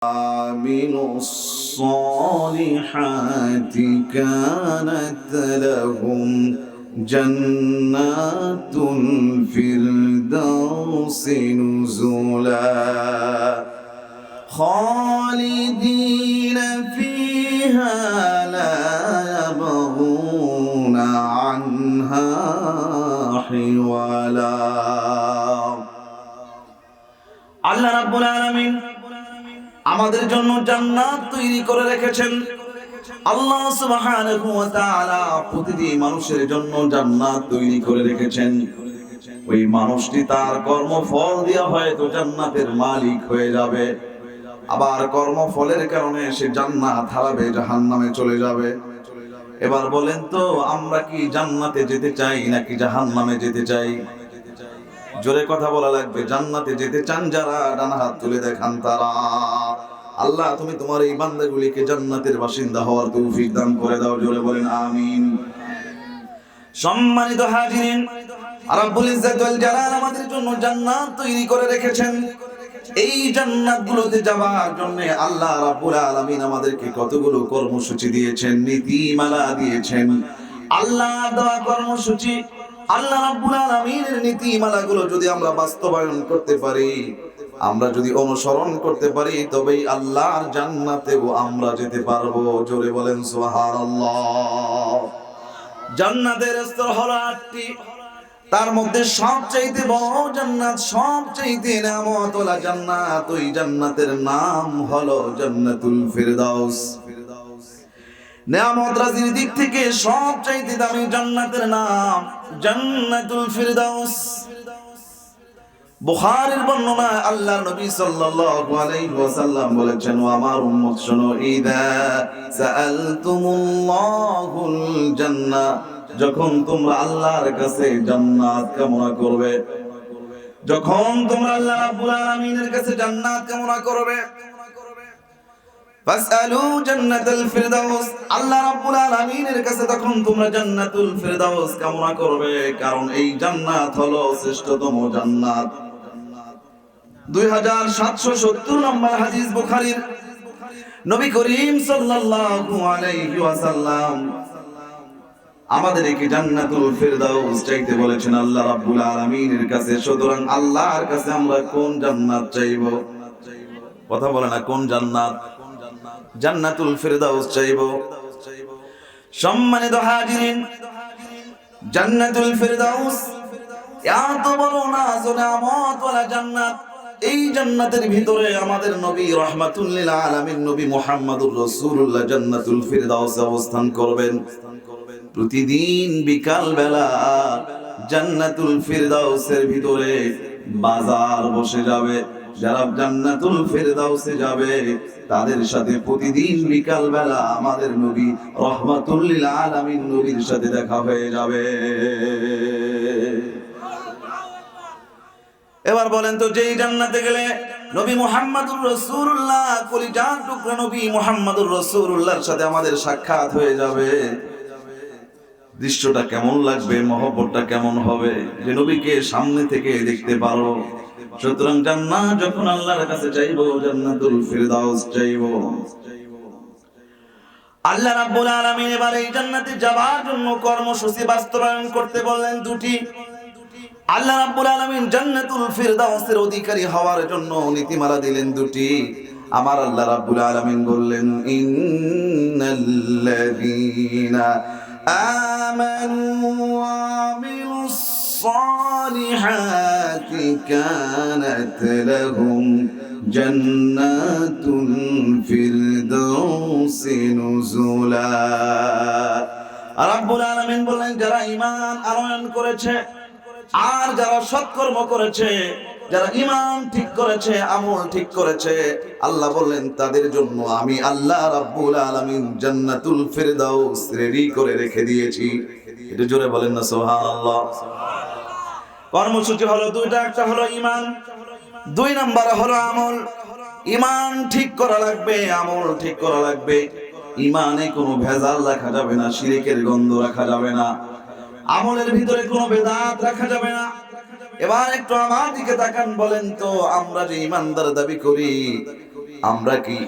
عملوا الصالحات كانت لهم جنات الفردوس نزلا خالدين فيها لا يبغون عنها حولا আল্লাহ রাব্বুল আলামিন আমাদের জন্য জান্নাত তৈরি করে রেখেছেন। আল্লাহ সুবহানাহু ওয়া তাআলা প্রতিটি মানুষের জন্য জান্নাত তৈরি করে রেখেছেন। ওই মানুষটি তার কর্মফল দিয়ে হয়তো জান্নাতের মালিক হয়ে যাবে, আবার কর্মফলের কারণে সে জান্নাত হারাবে, জাহান্নামে চলে যাবে। এবার বলেন তো, আমরা কি জান্নাতে যেতে চাই নাকি জাহান্নামে যেতে চাই? জোরে কথা বলা লাগবে। জান্নাতে যেতে চান যারা, ডান হাত তুলে দেখান তারা। আল্লাহ, তুমি তোমার এই বান্দাগুলিকে জান্নাতের বাসিন্দা হওয়ার তৌফিক দান করে দাও। জোরে বলেন আমিন। সম্মানিত হাজিরিন, রব্বুল ইজ্জত ওয়াল জালাল আমাদের জন্য জান্নাত তৈরি করে রেখেছেন। এই জান্নাতগুলোতে যাওয়ার জন্য আল্লাহ রাব্বুল আলামিন আমাদেরকে কতগুলো কর্মসূচি দিয়েছেন, নীতিমালা দিয়েছেন। আল্লাহ দেওয়া কর্মসূচি, আল্লাহ রাব্বুল আলামিনের নীতিমালাগুলো যদি আমরা বাস্তবায়ন করতে পারি, আমরা যদি অনুসরণ করতে পারি, তবেই আল্লাহর জান্নাতেও আমরা যেতে পারবো। জোরে বলেন সুবহানাল্লাহ। জান্নাতের স্তর হলো ৮টি, তার মধ্যে সবচাইতে বড় জান্নাত, সবচাইতে নেয়ামতওয়ালা জান্নাত, ওই জান্নাতের নাম হলো জান্নাতুল ফিরদাউস। নেয়ামত রাজির দিক থেকে সবচাইতে দামি জান্নাতের নাম জান্নাতুল ফিরদাউস। বুখারীর বর্ণনা, আল্লাহর নবী সাল্লাল্লাহু আলাইহি ওয়াসাল্লাম বলেছেন, ও আমার উম্মত শোনো, ইদা সাআলতুমুল্লাহুল জান্নাহ, যখন তোমরা আল্লাহর কাছে জান্নাত কামনা করবে, যখন তোমরা আল্লাহ রাব্বুল আলামিনের কাছে জান্নাত কামনা করবে, ফাসআলু জান্নাতুল ফিরদাউস, আল্লাহ রাব্বুল আলামিনের কাছে তখন তোমরা জান্নাতুল ফিরদাউস কামনা করবে, কারণ এই জান্নাত হলো শ্রেষ্ঠতম জান্নাত। 2770 নম্বর হাদিস বুখারীর। নবী করিম সাল্লাল্লাহু আলাইহি ওয়াসাল্লাম আমাদেরকে জান্নাতুল ফিরদাউস চাইতে বলেছেন আল্লাহ রাব্বুল আলামিনের কাছে। সুতরাং আল্লাহর কাছে আমরা কোন জান্নাত চাইব? কথা বলে না, কোন জান্নাত? জান্নাতুল ফিরদাউস চাইব। সম্মানিত হাজিরিন, জান্নাতুল ফিরদাউস এত বড় নাজ ও নেয়ামতওয়ালা জান্নাত। এই জান্নাতের ভিতরে আমাদের নবী রাহমাতুল লিল আলামিন নবী মুহাম্মদুর রাসূলুল্লাহ জান্নাতুল ফিরদাউসে অবস্থান করবেন। প্রতিদিন বিকাল বেলা জান্নাতুল ফিরদাউসের ভিতরে বাজার বসে যাবে। যারা জান্নাতুল ফিরদাউসে যাবে তাদের সাথে প্রতিদিন বিকাল বেলা আমাদের নবী রাহমাতুল লিল আলামিন নবীর সাথে দেখা হয়ে যাবে। এবার বলেন তো, যেই জান্নাতে গেলে নবী মুহাম্মদুর রাসূলুল্লাহ, কলিজার টুকরা নবী মুহাম্মদুর রাসূলুল্লাহর সাথে আমাদের সাক্ষাৎ হয়ে যাবে, দৃশ্যটা কেমন লাগবে, মহব্বতটা কেমন হবে যে নবীকে সামনে থেকে দেখতে পারো। সুতরাং জান্নাত যখন আল্লাহর কাছে চাইবো, জান্নাতুল ফিরদাউস চাইবো। আল্লাহ রাব্বুল আলামিন এবার এই জান্নাতে যাওয়ার জন্য কর্মসূচি বাস্তবায়ন করতে বললেন 2টি। আল্লাহ রাব্বুল আলামিন জান্নাতুল ফিরদাউসের অধিকারী হওয়ার জন্য নীতিমালা দিলেন 2টি। আমার আল্লাহ রাব্বুল আলামিন বললেন, ইন্নাল্লাযীনা আমানু ওয়া আমিলুস সালিহাতি কানাত লাহুম জান্নাতুল ফিরদাউসি নুজুলা। রাব্বুল আলামিন বলেন, যারা ঈমান আনয়ন করেছে আর যারা সৎকর্ম করেছে, যারা ঈমান ঠিক করেছে, আমল ঠিক করেছে, আল্লাহ বললেন তাদের জন্য আমি আল্লাহ রাব্বুল আলামিন জান্নাতুল ফিরদাউস রেডি করে রেখে দিয়েছি। এটা জোরে বলেন না সুবহানাল্লাহ। কর্মসূচি হলো 2টা, একটা হলো ঈমান, 2 নাম্বার হলো আমল। ঈমান ঠিক করা লাগবে, আমল ঠিক করা লাগবে। ঈমানে কোনো ভেজাল রাখা যাবে না, শিরকের গন্ধ রাখা যাবে না, আমলের ভিতরে কোনো বেদাত রাখা যাবে না। এবার একটু আমার দিকে তাকান, বলেন তো আমরা যে ইমানদার দাবি করি আমরা কি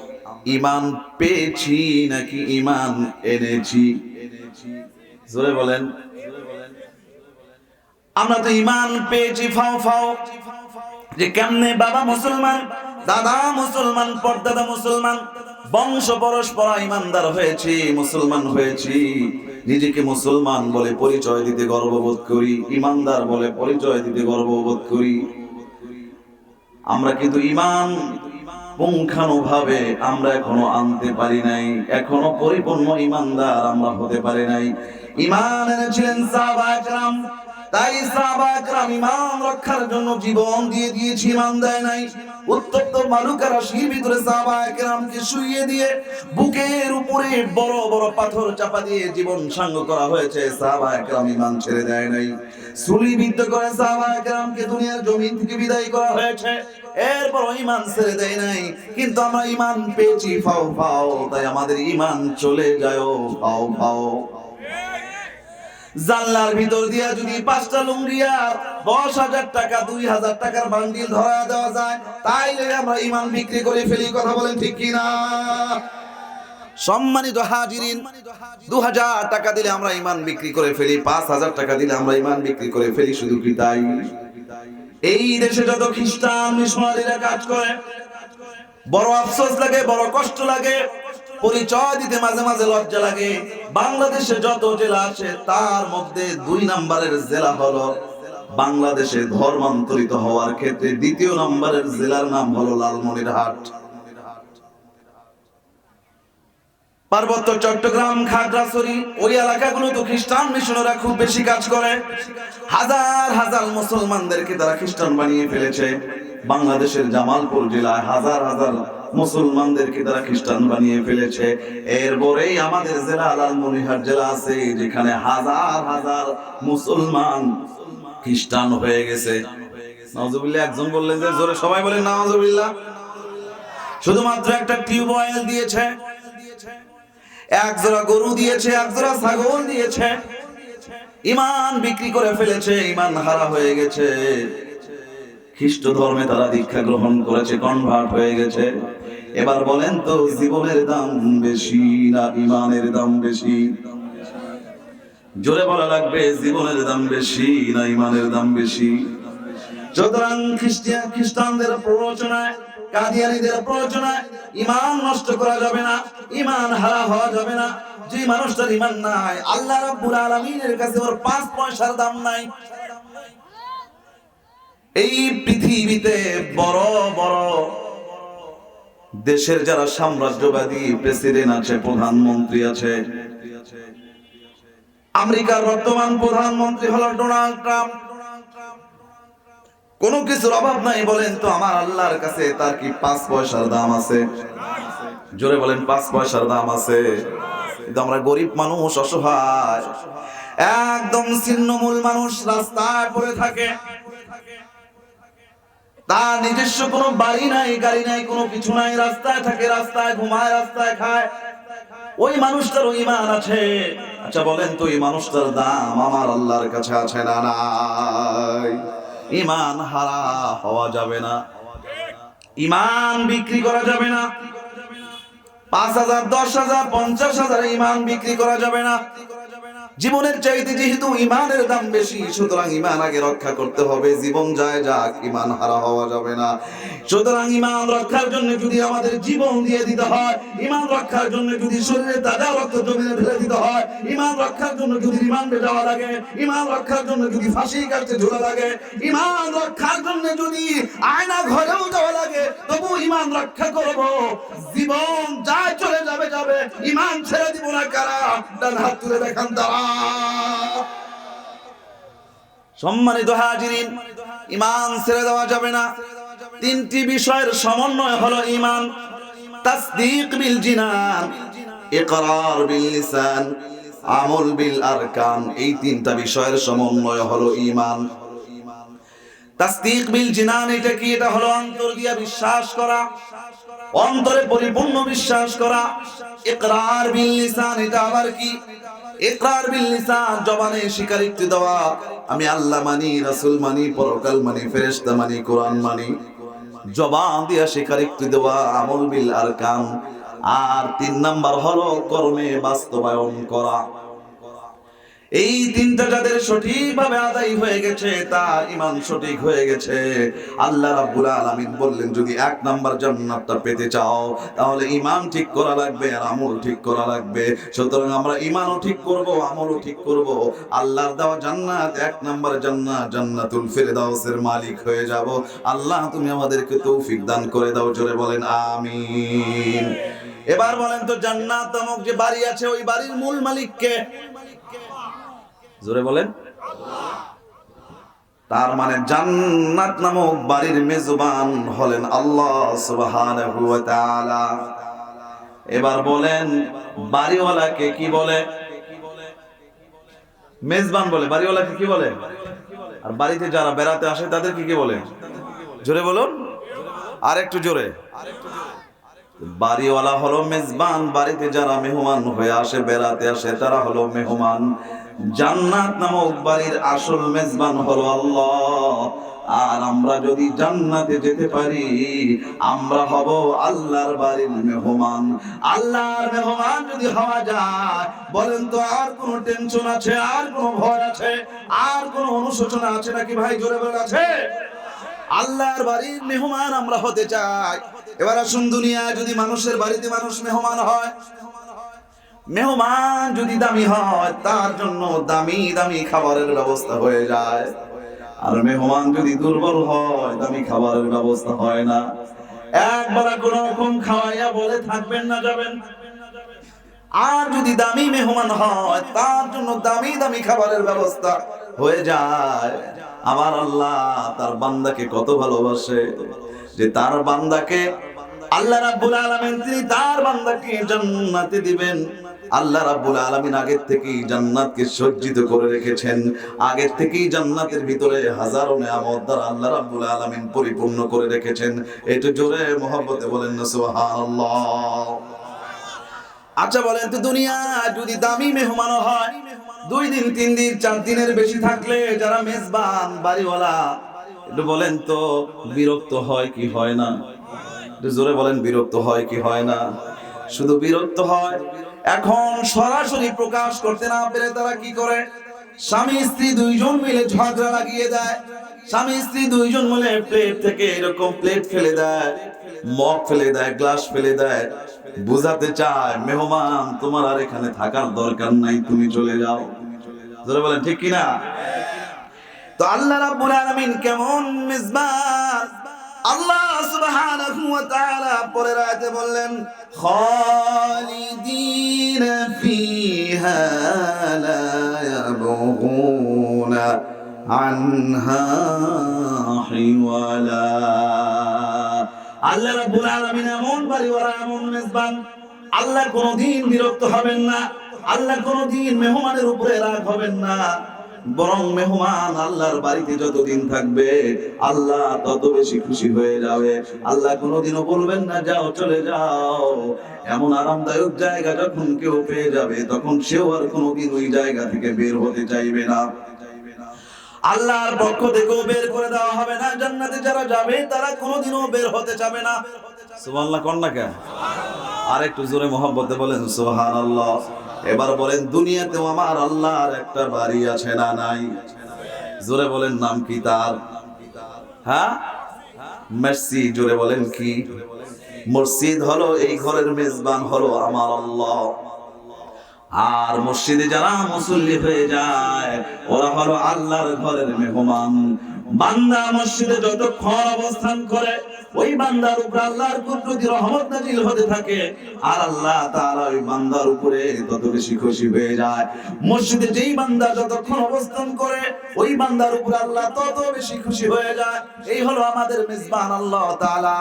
ঈমান পেয়েছি নাকি ঈমান এনেছি? জোরে বলেন। আমরা তো ঈমান পেয়েছি ফাও ফাও, যে কেমনে বাবা মুসলমান, দাদা মুসলমান, পরদাদা মুসলমান, বংশ পরস্পরা ইমানদার হয়েছি, মুসলমান হয়েছি, নিজেকে মুসলমান বলে পরিচয় দিতে গর্ববোধ করি, ইমানদার বলে পরিচয় দিতে গর্ববোধ করি। আমরা কিন্তু ঈমান পুঙ্খানুভাবে আমরা এখনো আনতে পারি নাই, এখনো পরিপূর্ণ ইমানদার আমরা হতে পারি নাই। ঈমান এনেছিলেন সাহাবায়ে কেরাম, তাই সাহাবায়ে কেরাম ঈমান রক্ষার জন্য জীবন দিয়ে দিয়েছে, ঈমান দেয় নাই। উত্তপ্ত বালুকা রাশির ভিতরে সাহাবায়ে কেরামকে শুইয়ে দিয়ে বুকের উপরে বড় বড় পাথর চাপা দিয়ে জীবন সাঙ্গ করা হয়েছে, সাহাবায়ে কেরাম ঈমান ছেড়ে দেয় নাই। ছুরিবিদ্ধ করে সাহাবায়ে কেরামকে দুনিয়ার জমিন থেকে বিদায় করা হয়েছে, এরপর ঈমান ছেড়ে দেয় নাই। কিন্তু আমরা ঈমান পেয়েছি ফাও ফাও, তাই আমাদের ঈমান চলে যায় ফাও ফাও। জানলার ভিতর দিয়া যদি 5টা লুঙ্গি আর 10,000 টাকা 2,000 টাকার বান্ডিল ধরা দেওয়া যায়, তাইলে আমরা ঈমান বিক্রি করে ফেলি। কথা বলেন ঠিক কিনা? সম্মানিত হাজিরিন, 2,000 টাকা দিলে আমরা ঈমান বিক্রি করে ফেলি, 5,000 টাকা দিলে আমরা ঈমান বিক্রি করে ফেলি। শুধু কি তাই? এই দেশে যত খ্রিস্টান মিশনারিরা কাজ করে, বড় আফসোস লাগে, বড় কষ্ট লাগে, পরিচয় দিতে মাঝে মাঝে লজ্জা লাগে। বাংলাদেশে যত জেলা আছে তার মধ্যে 2 নম্বরের জেলা হলো বাংলাদেশে ধর্মান্তরিত হওয়ার ক্ষেত্রে 2য় নম্বরের জেলার নাম হলো লালমনিরহাট। পার্বত্য চট্টগ্রাম, খাগড়াছড়ি, ওই এলাকাগুলো তো খ্রিস্টান মিশনারিরা খুব বেশি কাজ করে। হাজার হাজার মুসলমানদেরকে তারা খ্রিস্টান বানিয়ে ফেলেছে। বাংলাদেশের জামালপুর জেলায় হাজার হাজার মুসলমানদেরকে তারা খ্রিস্টান বানিয়ে ফেলেছে। এরপরেই আমাদের জেলা লালমনিরহাট জেলা আছে, যেখানে হাজার হাজার মুসলমান খ্রিস্টান হয়ে গেছে। নাউজুবিল্লাহ। একজন বললেন যে জোরে সবাই বলেন নাউজুবিল্লাহ। শুধুমাত্র একটা টিউবওয়েল দিয়েছে, এক জোড়া গরু দিয়েছে, এক জোড়া ছাগল দিয়েছে, ঈমান বিক্রি করে ফেলেছে, ঈমান হারা হয়ে গেছে। খ্রিস্ট ধর্মে তারা দীক্ষা গ্রহণ করেছে, কনভার্ট হয়ে গেছে। এবার বলেন তো, জীবনের দাম বেশি না ঈমানের দাম বেশি? জোরে বলা লাগবে, জীবনের দাম বেশি না ঈমানের দাম বেশি? সুতরাং খ্রিস্টানদের প্ররোচনায়, কাদিয়ানীদের প্ররোচনায় ঈমান নষ্ট করা যাবে না, ঈমান হারা হওয়া যাবে না। যে মানুষটার ঈমান নাই, আল্লাহ রাব্বুল আলামিনের কাছে ওর 5 পয়সার দাম নাই। এই পৃথিবীতে বড় বড় দেশের যারা সাম্রাজ্যবাদী প্রেসিডেন্ট আছে, প্রধানমন্ত্রী আছে, আমেরিকার বর্তমান প্রধানমন্ত্রী হলো ডোনাল্ড ট্রাম্প। কোনো কিছুর অভাব নাই, বলেন তো আমার আল্লাহর কাছে তার কি 5 পয়সার দাম আছে? জোরে বলেন, 5 পয়সার দাম আছে? কিন্তু আমরা গরিব মানুষ, অসহায়, একদম ছিন্নমূল মানুষ, রাস্তায় পড়ে থাকে, তার নিজস্ব কোনো বাড়ি নাই, গাড়ি নাই, কোনো কিছু নাই, রাস্তায় থাকে, রাস্তায় ঘুমায়, রাস্তায় খায়। ওই মানুষটার ঈমান আছে। আচ্ছা বলেন তো, এই মানুষটার দাম আমার আল্লাহর কাছে আছে না নাই? ঈমান হারা হওয়া যাবে না, ঈমান বিক্রি করা যাবে না। 5,000, 10,000, 50,000 ঈমান বিক্রি করা যাবে না। জীবনের চাইতে যেহেতু ঈমানের দাম বেশি, সুতরাং ঈমান আগে রক্ষা করতে হবে। জীবন যায় যাক, ঈমান হারা হওয়া যাবে না। সুতরাং ঈমান রক্ষার জন্য যদি আমাদের জীবন দিয়ে দিতে হয়, ঈমান রক্ষার জন্য যদি শরীরে তাজা রক্ত জমিনে ঢেলে দিতে হয়, ঈমান রক্ষার জন্য যদি রিমান্ডে যাওয়া লাগে, ঈমান রক্ষার জন্য যদি ফাঁসি কাটতে ঝোলা লাগে, ঈমান রক্ষার জন্য যদি আয়না ঘরেও যাওয়া লাগে, তবু ঈমান রক্ষা করব। জীবন যায় চলে যাবে, যাবে, ঈমান ছেড়ে দিব না। কারা? ডান হাত তুলে দেখান তারা। সম্মানিত হাজিরিন, ঈমান ছেড়ে দেওয়া যাবে না। 3টি বিষয়ের সমন্বয় হলো ঈমান। তাসদীক বিল জিনান, ইকরার বিল লিসান, আমল বিল আরকান। এই 3টা বিষয়ের সমন্বয় হলো ঈমান। তাসদীক বিল জিনান এটা কি? এটা হলো অন্তর দিয়ে বিশ্বাস করা, অন্তরে পরিপূর্ণ বিশ্বাস করা। ইকরার বিল লিসান এটা আবার কি? ইকরার বিল লিসান জবানে স্বীকারোক্তি দেওয়া, আমি আল্লাহ মানি, রাসূল মানি, পরকাল মানি, ফেরেশতা মানি, কোরআন মানি। জবান দিয়া স্বীকারোক্তি দেওয়া, আমল বিল আরকান। আর 3 নাম্বার হলো কর্মে বাস্তবায়ন করা। এই তিনটা যাদের সঠিকভাবে আদায় হয়ে গেছে, তার ঈমান সঠিক হয়ে গেছে। আল্লাহ রাব্বুল আলামিন বললেন, যদি 1 নাম্বার জান্নাতটা পেতে চাও তাহলে ঈমান ঠিক করা লাগবে আর আমল ঠিক করা লাগবে। সুতরাং আমরা ঈমানও ঠিক করব, আমলও ঠিক করব। আল্লাহর দেওয়া জান্নাত 1 নাম্বার জান্নাত, জান্নাতুল ফিরদাউসের মালিক হয়ে যাব। আল্লাহ তুমি আমাদেরকে তৌফিক দান করে দাও, জোরে বলেন আমিন। এবার বলেন তো, জান্নাত নামক যে বাড়ি আছে, ওই বাড়ির মূল মালিক কে? জোরে বলেন। তার মানে জান্নাত নামক বাড়ির মেজবান হলেন আল্লাহ সুবহানাহু ওয়া তাআলা। এবার বলেন, বাড়িওয়ালাকে কি বলে? মেজবান বলে। বাড়িওয়ালাকে কি বলে? আর বাড়িতে যারা বেড়াতে আসে তাদেরকে কি বলে? জোরে বলুন, আর একটু জোরে। বাড়িওয়ালা হলো মেজবান, বাড়িতে যারা মেহমান হয়ে আসে, বেড়াতে আসে, তারা হলো মেহমান। জান্নাত নামক বাড়ির আসল মেজবান হলো আল্লাহ। আর আমরা যদি জান্নাতে যেতে পারি, আমরা হব আল্লাহর বাড়ির মেহমান। আল্লাহর মেহমান যদি হওয়া যায়, বলেন তো আর কোনো টেনশন আছে, আর কোনো ভয় আছে, আর কোনো অনুশোচনা আছে নাকি ভাই? জোরে বলে আছে। আল্লাহর বাড়ির মেহমান আমরা হতে চাই। এবার আসুন, দুনিয়ায় যদি মানুষের বাড়িতে মানুষ মেহমান হয়, মেহমান যদি দামি হয়, তার জন্য দামি দামি খাবারের ব্যবস্থা হয়ে যায়। আর মেহমান যদি দুর্বল হয়, দামি খাবারের ব্যবস্থা হয় না। একবার কোন রকম খাওয়াইয়া বলে থাকবেন না, যাবেন। আর যদি দামি মেহমান হয়, তার জন্য দামি দামি খাবারের ব্যবস্থা হয়ে যায়। আমার আল্লাহ তার বান্দাকে কত ভালোবাসে, যে তার বান্দাকে আল্লাহ রাব্বুল আলামিন তিনি তার বান্দাকে জান্নাতে দিবেন। আল্লাহ রাব্বুল আলামিন আগের থেকেই জান্নাতকে সজ্জিত করে রেখেছেন। আগের থেকেই জান্নাতের ভিতরে হাজারো নিয়ামত দ্বারা আল্লাহ রাব্বুল আলামিন পরিপূর্ণ করে রেখেছেন। একটু জোরে মহব্বতে বলেন না সুবহানাল্লাহ। আচ্ছা বলেন তো, দুনিয়া যদি দামি মেহমান হয়, 2 দিন 3 দিন 4 দিনের বেশি থাকলে যারা মেজবান বাড়িওয়ালা, একটু বলেন তো বিরক্ত হয় কি হয় না? একটু জোরে বলেন, বিরক্ত হয় কি হয় না? শুধু বিরক্ত হয়। এখন সরাসরি প্রকাশ করতে না পেরে তারা কি করে? স্বামী স্ত্রী 2 জন মিলে ঝগড়া লাগিয়ে দেয়। স্বামী স্ত্রী 2 জন মিলে প্লেট থেকে এরকম প্লেট ফেলে দেয়, মগ ফেলে দেয়, গ্লাস ফেলে দেয়। বুঝাতে চায়, মেহমান তোমার আর এখানে থাকার দরকার নাই, তুমি চলে যাও। জোরে বলেন ঠিক কিনা? তো আল্লাহ রাব্বুল আলামিন কেমন মেজবান? আল্লাহ সুবহানাহু ওয়া তাআলা পরের আয়াতে বললেন, খালিদিনা ফিহা লা ইয়াবগুনা আনহা হিওয়ালা। আল্লাহ রাব্বুল আলামিন এমন বাড়িওয়ালা, এমন মেজবান, আল্লাহ কোনদিন বিরক্ত হবেন না। আল্লাহ কোনদিন মেহমানের উপরে রাগ হবেন না। বরং মেহমান আল্লাহর বাড়িতে যতদিন থাকবে, আল্লাহ তত বেশি খুশি হয়ে যাবে। আল্লাহ কোনোদিনও বলবেন না যাও, চলে যাও। এমন আরামদায়ক জায়গা যখন কেউ পেয়ে যাবে, তখন সেও আর কোনোদিন ওই জায়গা থেকে বের হতে চাইবে না। আল্লাহর পক্ষ থেকেও বের করে দেওয়া হবে না। জান্নাতে যারা যাবে তারা কোনোদিনও বের হতে চাবে না। সুবহানাল্লাহ কোন না কেন? আর একটু জোরে মহব্বতে বলেন সুবহানাল্লাহ। এবার বলেন, দুনিয়াতেও আমার আল্লাহর একটা বাড়ি আছে না নাই? জোরে বলেন, নাম কি তার? হ্যাঁ, মসজিদ। জোরে বলেন কি? মসজিদ হলো এই ঘরের মেজবান হলো আমার আল্লাহ। আর মসজিদে যারা মুসল্লি হয়ে যায়, ওরা হলো আল্লাহর ঘরের মেহমান। বান্দা মসজিদে যতক্ষণ অবস্থান করে, ওই বান্দার উপর আল্লাহর কুদরতি রহমত নাজিল হতে থাকে। আর আল্লাহ তাআলা ওই বান্দার উপরে তত বেশি খুশি হয়ে যায়। মসজিদে যেই বান্দা যতক্ষণ অবস্থান করে, ওই বান্দার উপর আল্লাহ তত বেশি খুশি হয়ে যায়। এই হলো আমাদের মেজবান আল্লাহ তাআলা।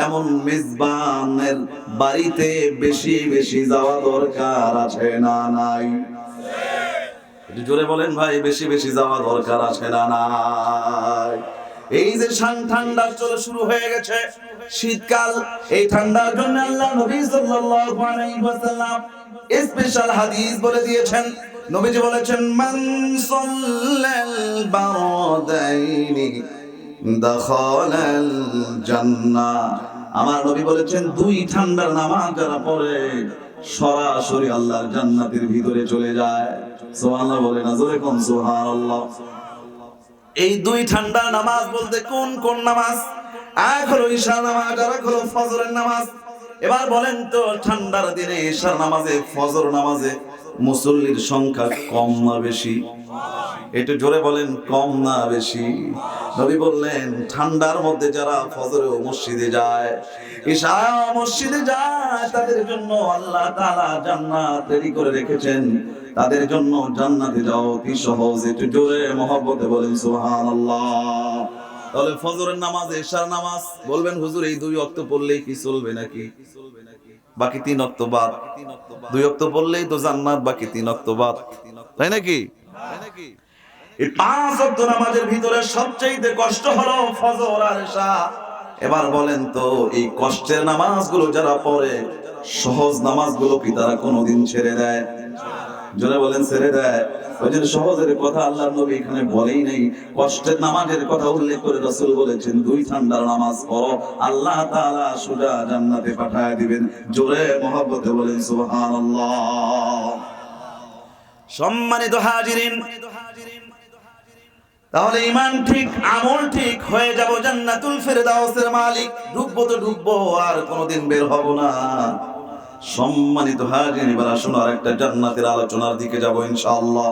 এমন মেজবানের বাড়িতে বেশি বেশি যাওয়া দরকার আছে না নাই? জোরে বলেন ভাই, বেশি বেশি যাওয়া দরকার আছে না নাই? এই যে ঠান্ডা চলে শুরু হয়ে গেছে, শীতকাল, এই ঠান্ডার জন্য আল্লাহ নবী সাল্লাল্লাহু আলাইহি ওয়াসাল্লাম স্পেশাল হাদিস বলে দিয়েছেন। নবীজি বলেছেন, মান সাল্লাল বারদাইনি দাখালাল জান্নাহ। আমার নবী বলেছেন দুই ঠান্ডার নামাজ যারা পড়ে সরাসরি আল্লাহর জান্নাতের ভিতরে চলে যায়। সুবহানাল্লাহ বলেন, জোরে কোন সুবহানাল্লাহ। এই দুই ঠান্ডার নামাজ বলতে কোন কোন নামাজ? এক হলো ঈশার নামাজ, আর এক হলো ফজরের নামাজ। এবার বলেন তো ঠান্ডার দিনে ঈশার নামাজে ফজর নামাজে মুসল্লির সংখ্যা কম না বেশি? একটু জোরে বলেন, কম না বেশি? নবী বললেন ঠান্ডার মধ্যে যারা ফজরে মসজিদে যায়, ঈশা মসজিদে যায়, তাদের জন্য আল্লাহ তাআলা জান্নাত তৈরি করে রেখেছেন। তাদের জন্য জান্নাতে যাও কি সহজ। একটু জোরে মহব্বতে বলেন সুবহানাল্লাহ। তাহলে ফজরের নামাজ ঈশার নামাজ বলবেন হুজুর এই দুই ওয়াক্ত পড়লেই কি চলবে নাকি? বাকি তিন ওয়াক্ত বাদ। দুই ওয়াক্ত পড়লেই তো জান্নাত, বাকি তিন ওয়াক্ত বাদ, তাই নাকি? এই পাঁচ ওয়াক্ত নামাজের ভিতরে সবচেয়ে কষ্ট হলো ফজর আর ঈশা। এবার বলেন তো এই কষ্টের নামাজগুলো যারা পড়ে সহজ নামাজগুলো কি তারা কোনোদিন ছেড়ে দেয়? জোরে বলেন, ছেড়ে দেয়? ওই যে সহজের কথা আল্লাহর নবী এখানে বলেই নেই, কষ্টের নামাজের কথা উল্লেখ করে রাসূল বলেছেন দুই ঠান্ডার নামাজ পড়ো, আল্লাহ তাআলা সোজা জান্নাতে পাঠায় দিবেন। জোরে মহব্বতে বলেন সুবহানাল্লাহ। সম্মানিত হাজিরিন, তাহলে ঈমান ঠিক, আমল ঠিক হয়ে যাব, জান্নাতুল ফেরদাউসের মালিক। ঢুকবো তো ঢুকবো, আর কোনোদিন বের হব না। সম্মানিত হাজিরিন, এবার আসুন আর একটা জান্নাতের আলোচনার দিকে যাব ইনশাআল্লাহ।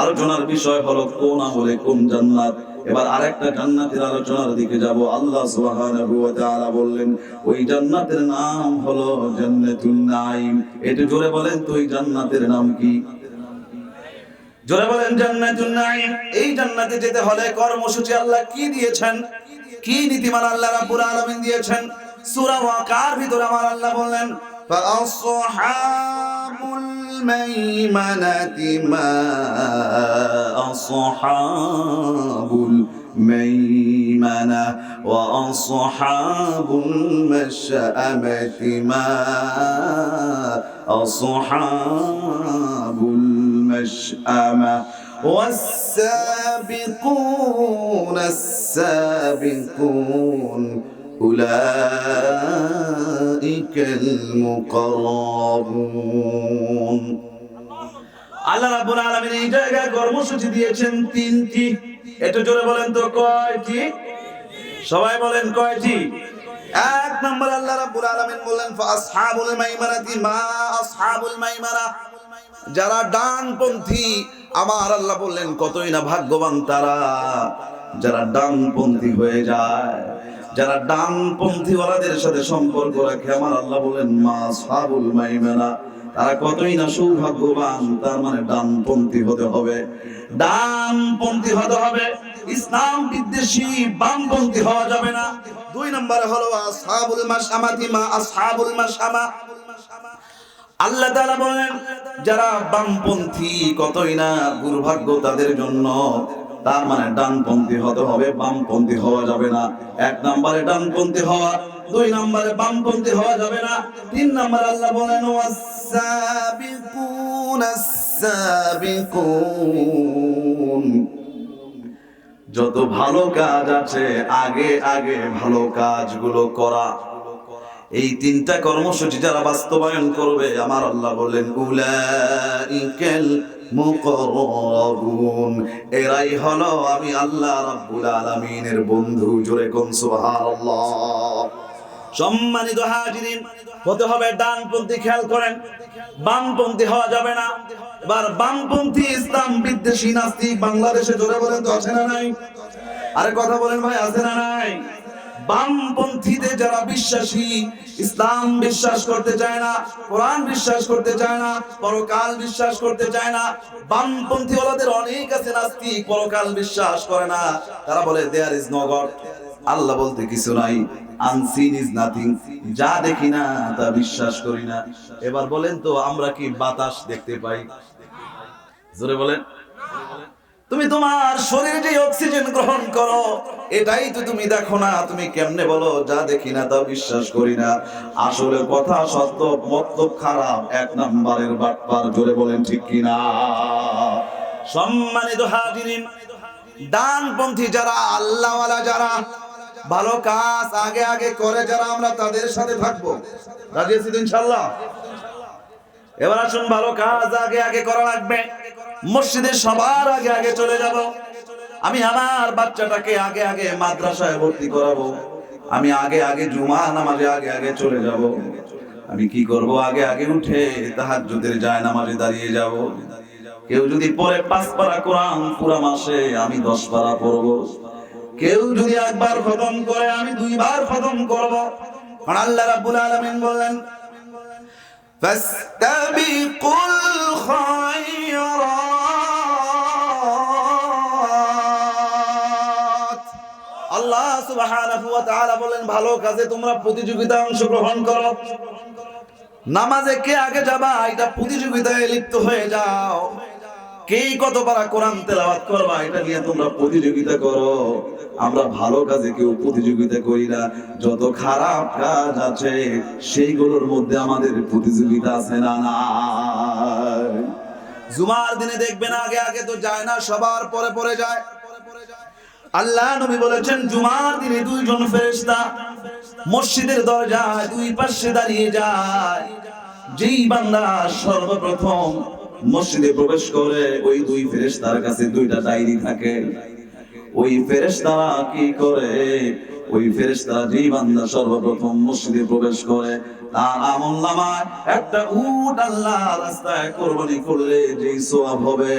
আলোচনার বিষয় হলো কোন আমলে কোন জান্নাত। এবার আরেকটা জান্নাতের আলোচনার দিকে যাব। আল্লাহ সুবহানাহু ওয়া তাআলা বললেন ওই জান্নাতের নাম হলো জান্নাতুন নাঈম। একটু জোরে বলেন তো ওই জান্নাতের নাম কি? জোরে বলেন, জান্নাতুন নাঈম। এই জান্নাতে যেতে হলে কর্মসূচি আল্লাহ কি দিয়েছেন, কি নীতিমালা আল্লাহ রাব্বুল আলামিন দিয়েছেন? সূরা ওয়াকার ভিতরে আমার আল্লাহ বললেন ফাআসহাবুল মাইমানাতি মা আসহাবুল মাইমানা ওয়া আসহাবুল মাশআমাতি মা আসহাবুল المشأمة والسابقون السابقون أولئك المقربون। আল্লাহ রাব্বুল আলামিন এই জায়গায় কর্মসূচি দিয়েছেন তিনটি। একটু জোরে বলেন তো কয়টি? সবাই বলেন কয়টি? এক নম্বর আল্লাহ রাব্বুল আলামিন বললেন ফাআসহাবুল মাইমানাতি মা আসহাবুল মাইমানা, যারা ডানপন্থী। আমার আল্লাহ বললেন কতই না ভাগ্যবান তারা যারা ডানপন্থী হয়ে যায়, যারা ডানপন্থী ওয়ালাদের সাথে সম্পর্ক রাখে। আমার আল্লাহ বললেন মা আসহাবুল মাইমানা, তারা কতই না সৌভাগ্যবান। তার মানে ডানপন্থী হতে হবে, ডানপন্থী হতে হবে, ইসলাম বিদ্বেষী বামপন্থী হওয়া যাবে না। দুই নম্বরে হলো আসহাবুল মাশআমাতি মা আসহাবুল মাশআমা। আল্লাহ তাআলা বলেন যারা বামপন্থী কতই না দুর্ভাগ্য তাদের জন্য। তার মানে ডানপন্থী হতে হবে, বামপন্থী হওয়া যাবে না। এক নম্বরে ডানপন্থী হওয়া, দুই নম্বরে বামপন্থী হওয়া যাবে না। তিন নম্বরে আল্লাহ বলেন ওয়াস-সাবিকুনাস সাবিকুন, যত ভালো কাজ আছে আগে আগে ভালো কাজগুলো করা। এই তিনটা কর্মসূচি যারা বাস্তবায়ন করবে আমার আল্লাহ বললেন উলাইকাল মুকাররাবুন, এরাই হলো আমি আল্লাহ রাব্বুল আলামিনের বন্ধু। জোরে কোন সুবহানাল্লাহ। সম্মানিত হাজিরিন, হতে হবে ডানপন্থী। খেয়াল করেন, বামপন্থী হওয়া যাবে না। এবার বামপন্থী ইসলাম বিদ্বেষী নাস্তিক বাংলাদেশে জোরে বলেন তো আছে না নাই? আরে কথা বলেন ভাই, আছে না নাই? বামপন্থীতে যারা বিশ্বাসী, ইসলাম বিশ্বাস করতে চায় না, কোরআন বিশ্বাস করতে চায় না, পরকাল বিশ্বাস করতে চায় না। বামপন্থী ওলাদের অনেক আছে নাস্তিক, পরকাল বিশ্বাস করে না। তারা বলে দেয়ার ইজ নো গড, আল্লাহ বলতে কিছু নাই, আনসিন ইজ নাথিং, যা দেখি না তা বিশ্বাস করি না। এবার বলেন তো আমরা কি বাতাস দেখতে পাই? জোরে বলেন। তুমি তোমার শরীরে যে অক্সিজেন গ্রহণ করো এটাই তো তুমি দেখো না। তুমি কেমনে বলো যা দেখি না তা বিশ্বাস করি না? আসলে কথা সত্য, মতলব খারাপ, এক নাম্বারের বাটপার। জোরে বলেন ঠিক কিনা? সম্মানিত হাজিরিন, ডানপন্থী যারা, আল্লাহওয়ালা যারা, ভালো কাজ আগে আগে করে যারা, আমরা তাদের সাথে থাকবো। রাজি আছি তো ইনশাআল্লাহ? এবার আসুন, ভালো কাজ আগে আগে করা লাগবে। মসজিদে সবার আগে আগে চলে যাব। আমি আমার বাচ্চাটাকে আগে আগে মাদ্রাসায় ভর্তি করাবো। আমি আগে আগে জুমা নামাজে আগে আগে চলে যাব। আমি কি করব? আগে আগে উঠে তাহাজ্জুদের জায়নামাজে দাঁড়িয়ে যাব। কেউ যদি পড়ে 5 পারা কোরআন পুরা মাসে, আমি 10 পারা পড়ব। কেউ যদি একবার খতম করে, আমি 2 বার খতম করব। কারণ আল্লাহ রাব্বুল আলামিন বলেন, ফাস্তাবিকুল খায়রাত। আল্লাহ সুবহানাহু ওয়া তাআলা বলেন, ভালো কাজে তোমরা প্রতিযোগিতায় অংশগ্রহণ করো। নামাজে কে আগে যাবা, এটা প্রতিযোগিতায় লিপ্ত হয়ে যাও। কে কত পারা কোরআন তেলাওয়াত করবা, এটা নিয়ে তোমরা প্রতিযোগিতা করো। আমরা ভালো কাজে কেউ প্রতিযোগিতা করি না। যত খারাপ কাজ আছে সেইগুলোর মধ্যে আমাদের প্রতিযোগিতা আছে না? নাই। জুমার দিনে দেখবেন আগে আগে তো যায় না, সবার পরে পরে যায়। আল্লাহ নবী বলেছেন, জুমার দিনে 2 জন ফেরেশতা মসজিদের দরজায় 2 পাশে দাঁড়িয়ে যায়। যেই বান্দা সর্বপ্রথম মসজিদে প্রবেশ করে, ওই 2 ফেরেশতার কাছে 2টা ডায়েরি থাকে। ওই ফেরেশতারা কি করে? ওই ফেরেশতারা যেই বান্দা সর্বপ্রথম মসজিদে প্রবেশ করে, তার আমলনামায় একটা উট আল্লাহ রাস্তায় কুরবানি করলে যেই সওয়াব হবে,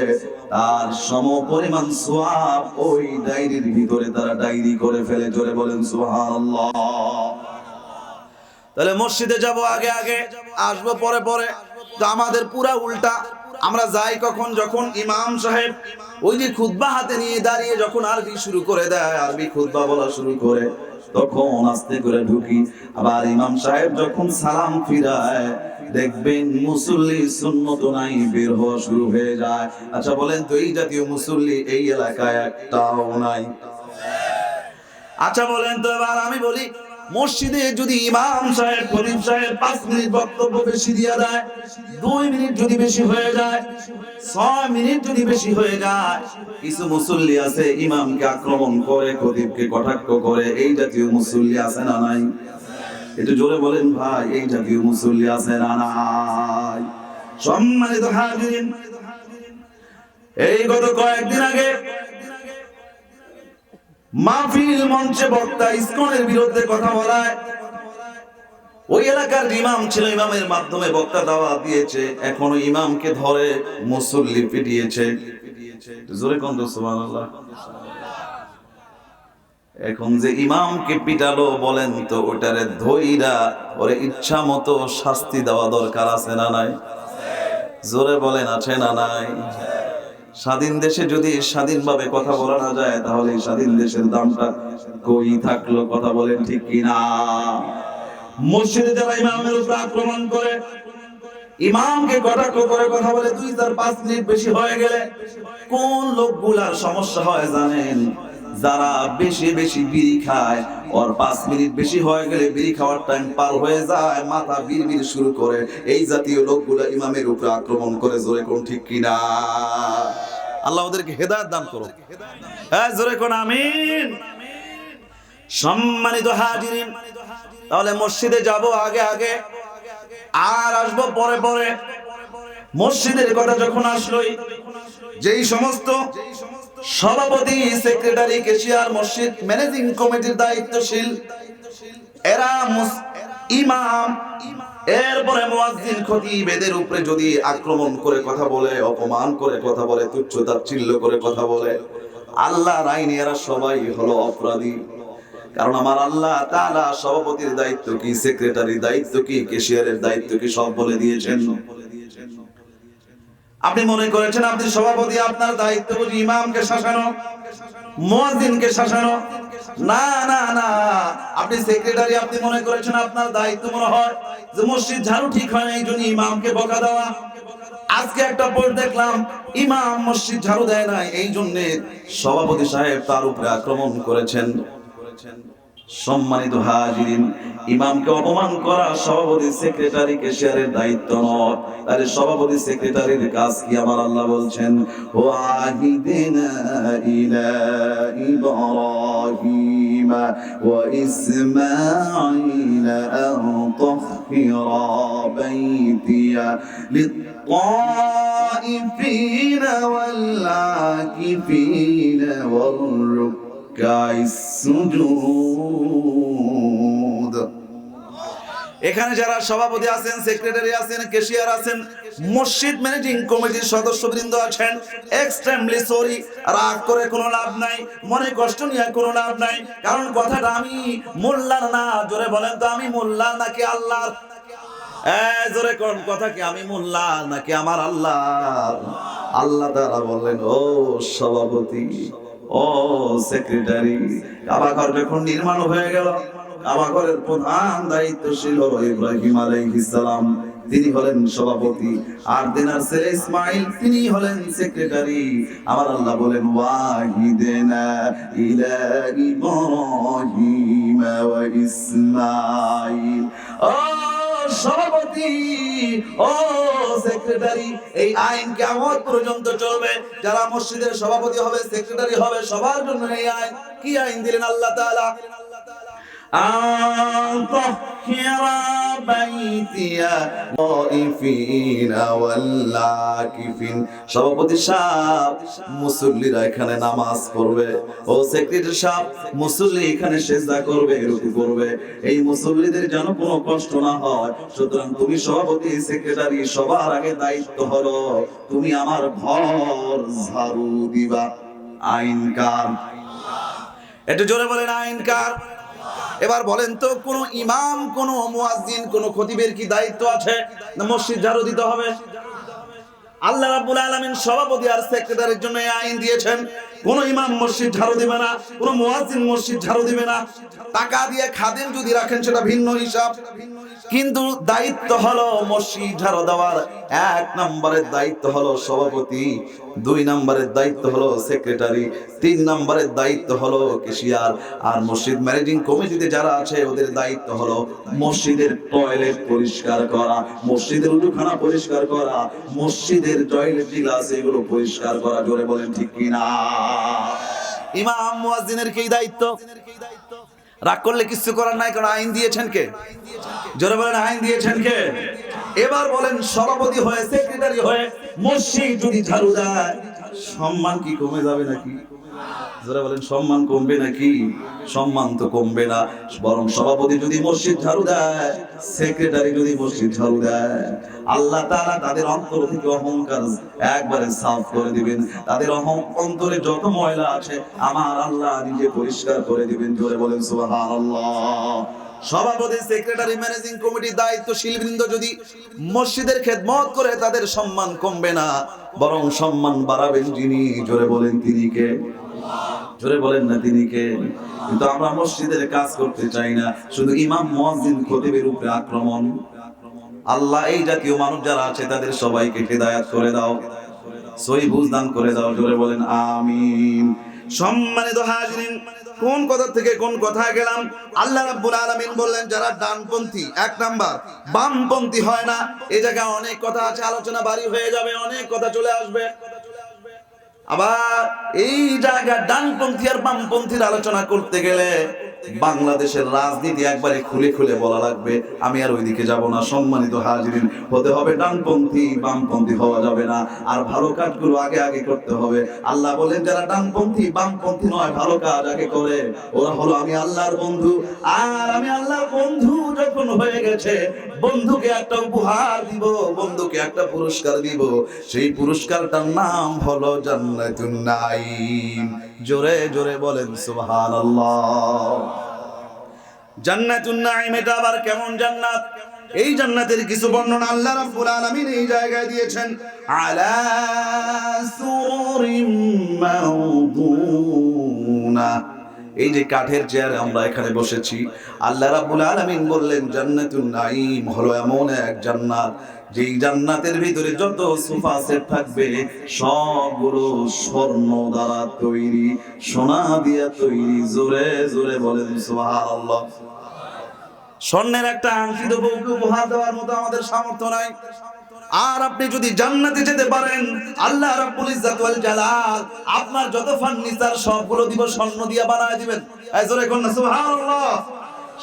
তার সমপরিমাণ সওয়াব ওই ডায়েরির ভিতরে তারা ডায়েরি করে ফেলে। জোরে বলেন সুবহানাল্লাহ। তাহলে মসজিদে যাব আগে আগে, আসবো পরে পরে। তো আমাদের পুরা উল্টা। আমরা যাই কখন? যখন ইমাম সাহেব ওই যে খুতবা হাতে নিয়ে দাঁড়িয়ে যখন আরবি শুরু করে দেয়, আরবি খুতবা বলা শুরু করে, তখন আস্তে করে ঢুকি। আবার ইমাম সাহেব যখন সালাম ফিরায়, দেখবেন মুসল্লি সুন্নত নাই, বের হওয়া শুরু হয়ে যায়। আচ্ছা বলেন তো, এই জাতীয় মুসল্লি এই এলাকায় একটাও নাই? আচ্ছা বলেন তো, এবার আমি বলি, মসজিদে যদি ইমাম সাহেব, খতিব সাহেব 5 মিনিট বক্তব্য বেশি দিয়ে দেয়, 2 মিনিট যদি বেশি হয়ে যায়, 6 মিনিট যদি বেশি হয়ে যায়, কিছু মুসল্লি আছে ইমামকে আক্রমণ করে, খতিবকে কটাক্ষ করে। এই জাতীয় মুসল্লি আছে না নাই? একটু জোরে বলেন ভাই, এই জাতীয় মুসল্লি আছে না নাই? সম্মানিত হাজিরিন, এই গত কয়েকদিন আগে মাহফিল মঞ্চে বক্তা ইসকনের বিরুদ্ধে কথা বলায়, ওই এলাকার ইমাম ছিল, ইমামের মাধ্যমে বক্তা দাওয়াত দিয়েছে, এখনো ইমামকে ধরে মুসল্লি পিটিয়েছে। জোরে কোন তো সুবহানাল্লাহ। এখন যে ইমামকে পিটালো, বলেন তো ওটারে ধইরা ওরে ইচ্ছা মতো শাস্তি দেওয়া দরকার আছে না নাই? জোরে বলেন, আছে না নাই? স্বাধীন দেশে যদি স্বাধীনভাবে কথা বলা না যায়, তাহলে স্বাধীন দেশের দামটা কই থাকলো? কথা বলেন ঠিক কিনা? মসজিদে যারা ইমামের উপর আক্রমণ করে, ইমামকে কটাক্ষ করে কথা বলে, 2-5 মিনিট বেশি হয়ে গেলে কোন লোকগুলার সমস্যা হয় জানেন? যারা বেশি বেশি বিড়ি খায়, ওর 5 মিনিট বেশি হয়ে গেলে বিড়ি খাওয়ার টাইম পার হয়ে যায়, মাথা বিড়বিড় শুরু করে। এই জাতীয় লোকগুলা ইমামের উপরে আক্রমণ করে। জোরে কোন ঠিক কিনা? আল্লাহ ওদেরকে হেদায়েত দান করুন। হ্যাঁ, জোরে কোন আমিন। সম্মানিত হাজিরিন, তাহলে মসজিদে যাব আগে আগে, আর আসবো পরে পরে। মসজিদের কথা যখন আসলোই, যেই সমস্ত সভাপতি, সেক্রেটারি, ক্যাশিয়ার, মসজিদ ম্যানেজিং কমিটির দায়িত্বশীল, এরা ইমাম, এরপরে মুয়াজ্জিন, খতিব, এদের উপরে যদি আক্রমণ করে কথা বলে, অপমান করে কথা বলে, তুচ্ছ-তাচ্ছিল্য করে কথা বলে, আল্লাহর আইনে এরা সবাই হলো অপরাধী। কারণ আমার আল্লাহ তাআলা সভাপতির দায়িত্ব কি, সেক্রেটারির দায়িত্ব কি, ক্যাশিয়ারের দায়িত্ব কি, সব বলে দিয়েছেন। আপনি মনে করেছেন আপনি সভাপতি, আপনার দায়িত্ব বুঝি ইমামকে শাসানো, মুয়াজ্জিনকে শাসানো? না না না, আপনি সেক্রেটারি, আপনি মনে করেছেন আপনার দায়িত্ব মনে হয় যে মসজিদ ঝাড়ু ঠিক হয় না, এই জন্য ইমামকে বকা দেওয়া। আজকে একটা পোস্ট দেখলাম, ইমাম মসজিদ ঝাড়ু দেয় না, এই জন্য সভাপতি সাহেব তার উপরে আক্রমণ করেছেন। সম্মানিত হাজিরিন, ইমামকে অপমান করা সভাপতি সেক্রেটারি কেশিয়ারের দায়িত্ব নয়। তাহলে সভাপতি সেক্রেটারির কাজ কি? আমার আল্লাহ বলছেন, ওয়াহিদিনা ইলা ইব্রাহিম ওয়া ইসমাঈল আন তাহহিরা বাইতিয়া লিত-তাইফিনা ওয়াল-আকিফিনা ওয়ার-রুক্কাইস সুজুদ। এখানে যারা সভাপতি আছেন, সেক্রেটারি আছেন, ক্যাশিয়ার আছেন, মসজিদ ম্যানেজিং কমিটির সদস্যবৃন্দ আছেন, এক্সট্রিমলি সরি। রাগ করে কোনো লাভ নাই, মনে কষ্ট নিয়ে কোনো লাভ নাই, কারণ কথাটা আমি মোল্লার না। জোরে বলেন তো, আমি মোল্লা নাকি আল্লাহর? জোরে কোন কথা কি, আমি মোল্লা নাকি আমার আল্লাহ? আল্লাহ তাআলা বললেন, ও সভাপতি, ও সেক্রেটারি, কাবাঘর যখন নির্মাণ হয়ে গেল, কাবাঘরের প্রধান দায়িত্বশীল হলো ইব্রাহিম আলাইহিস সালাম, তিনি হলেন সভাপতি, আর তেনার ছেলে ইসমাইল তিনি হলেন সেক্রেটারি। আমার আল্লাহ বলেন, ওয়াহিদিনা ইলা ইব্রাহিম ওয়া ইসমাইল। ও সভাপতি, ও সেক্রেটারি, এই আইন কিয়ামত পর্যন্ত চলবে। যারা মসজিদের সভাপতি হবে, সেক্রেটারি হবে, সবার জন্য এই আইন। কি আইন দিলেন আল্লাহ তাআলা? সভাপতি সাহেব, মুসল্লিরা এখানে নামাজ পড়বে, ও সেক্রেটারি সাহেব, মুসল্লি এখানে সেজদা করবে, রুকু করবে, এই মুসল্লিদের যেন কোনো কষ্ট না হয়। সুতরাং তুমি সভাপতি সেক্রেটারি, সবার আগে দায়িত্ব হলো তুমি আমার ঘর ঝাড়ু দিবা। আইন কার? একটু জোরে বলেন, আইন কার? এবার বলেন তো, কোন ইমাম, কোন মুয়াজ্জিন, কোন খতিবের কি দায়িত্ব আছে না মসজিদ ঝাড়ু দিতে হবে? আল্লাহ রাব্বুল আলামিন সভাপতি আর সেক্রেটারির জন্য এই আইন দিয়েছেন। কোন ইমাম মসজিদ ঝাড়ু দিবে না, কোন মুয়াজ্জিন মসজিদ ঝাড়ু দিবে না। টাকা দিয়ে খাদেম যদি রাখেন সেটা ভিন্ন হিসাব, কিন্তু দায়িত্ব হলো মসজিদ ঝাড়ু দেওয়ার। 1 নম্বরের দায়িত্ব হলো সভাপতি, 2 নম্বরের দায়িত্ব হলো সেক্রেটারি, 3 নম্বরের দায়িত্ব হলো ক্যাশিয়ার। আর মসজিদ ম্যানেজিং কমিটিতে যারা আছে ওদের দায়িত্ব হলো মসজিদের টয়লেট পরিষ্কার করা, মসজিদের উজুখানা পরিষ্কার করা, মসজিদের টয়লেট গ্লাস এগুলো পরিষ্কার করা। জোরে বলেন ঠিক কিনা? ইমাম মুয়াজ্জিনের কি দায়িত্ব? রাগ করলে কিছু করার নাই, কারণ আইন দিয়েছেন কে? জোরে বলেন, আইন দিয়েছেন কে? এবার বলেন, সভাপতি হয়ে সেক্রেটারি হয়ে মসজিদ যদি ঝাড়ু দেয়, সম্মান কি কমে যাবে নাকি? যারা বলেন সম্মান কমবে নাকি? সম্মান তো কমবে না, বরং সভাপতি যদি মসজিদ ঝাড়ু দেয়, সেক্রেটারি যদি মসজিদ ঝাড়ু দেয়, আল্লাহ তাআলা তাদের অন্তর থেকে অহংকার একবারে সাফ করে দিবেন। তাদের অন্তরে যত ময়লা আছে আমার আল্লাহ নিজে পরিষ্কার করে দিবেন। জোরে বলেন সুবহানাল্লাহ। সভাপতি, সেক্রেটারি, ম্যানেজিং কমিটির দায়িত্বশীল বৃন্দ যদি মসজিদের খেদমত করে, তাদের সম্মান কমবে না, বরং সম্মান বাড়াবেন যিনি। জোরে বলেন তিনি কে? জোরে বলেন না তিনি কে? কিন্তু আমরা মসজিদের কাজ করতে চাই না, শুধু ইমাম, মুয়াজ্জিন, খতিবের উপরে আক্রমণ। আল্লাহ এই জাতীয় মানুষ যারা আছে তাদের সবাইকে হিদায়াত করে দাও, সহি বুঝ দান করে দাও। জোরে বলেন আমিন। সম্মানিত হাজিরিন, কোন কথা থেকে কোন কথায় গেলাম? আল্লাহ রাব্বুল আলামিন বললেন যারা ডানপন্থী, 1 নাম্বার বামপন্থী হয় না। এই জায়গায় অনেক কথা আছে, আলোচনা বাড়ি হয়ে যাবে, অনেক কথা চলে আসবে। আবার এই জায়গায় ডানপন্থী আর বামপন্থীর আলোচনা করতে গেলে বাংলাদেশের রাজনীতি একবারে খুলে খুলে বলা লাগবে, আমি আর ওইদিকে যাব না। সম্মানিত হাজিরিন, হতে হবে ডানপন্থী, বামপন্থী হওয়া যাবে না। আর ভালো কাজগুলো আগে আগে করতে হবে। আল্লাহ বলেন যারা ডানপন্থী, বামপন্থী নয়, ভালো কাজ আগে করে, ওরা হলো আমি আল্লাহর বন্ধু। আর আমি আল্লাহর বন্ধু যখন হয়ে গেছে, বন্ধুকে একটা উপহার দিব, বন্ধুকে একটা পুরস্কার দিব। সেই পুরস্কারটার নাম হলো জান্নাতুন নাঈম। জোরে জোরে বলেন সুবহানাল্লাহ। জান্নাতুন নাঈম এটা আবার কেমন জান্নাত? এই জান্নাতের কিছু বর্ণনা আল্লাহ রাব্বুল আলামিন এই জায়গায় দিয়েছেন। আলা সুরুরিম মাওদুনা, এই যে কাঠের চেয়ারে আমরা এখানে বসেছি, আল্লাহ রাব্বুল আলামিন বললেন জান্নাতুন নাঈম হলো এমন এক জান্নাত, যেই জান্নাতের ভিতরে যত সোফা সেট থাকবে সবগুলো স্বর্ণ দ্বারা তৈরি, সোনা দিয়ে তৈরি। জোরে জোরে বলেন সুবহানাল্লাহ। স্বর্ণের একটা আংটি তো বউকে উপহার দেওয়ার মতো আমাদের সামর্থ্য নাই। আর আপনি যদি জান্নাতে যেতে পারেন, আল্লাহ রাব্বুল ইজ্জাত ওয়াল জালাল আপনার যত ফার্নিচার সবগুলো দিব স্বর্ণ দিয়ে বানায় দিবেন। এই জোরে কোন সুবহানাল্লাহ।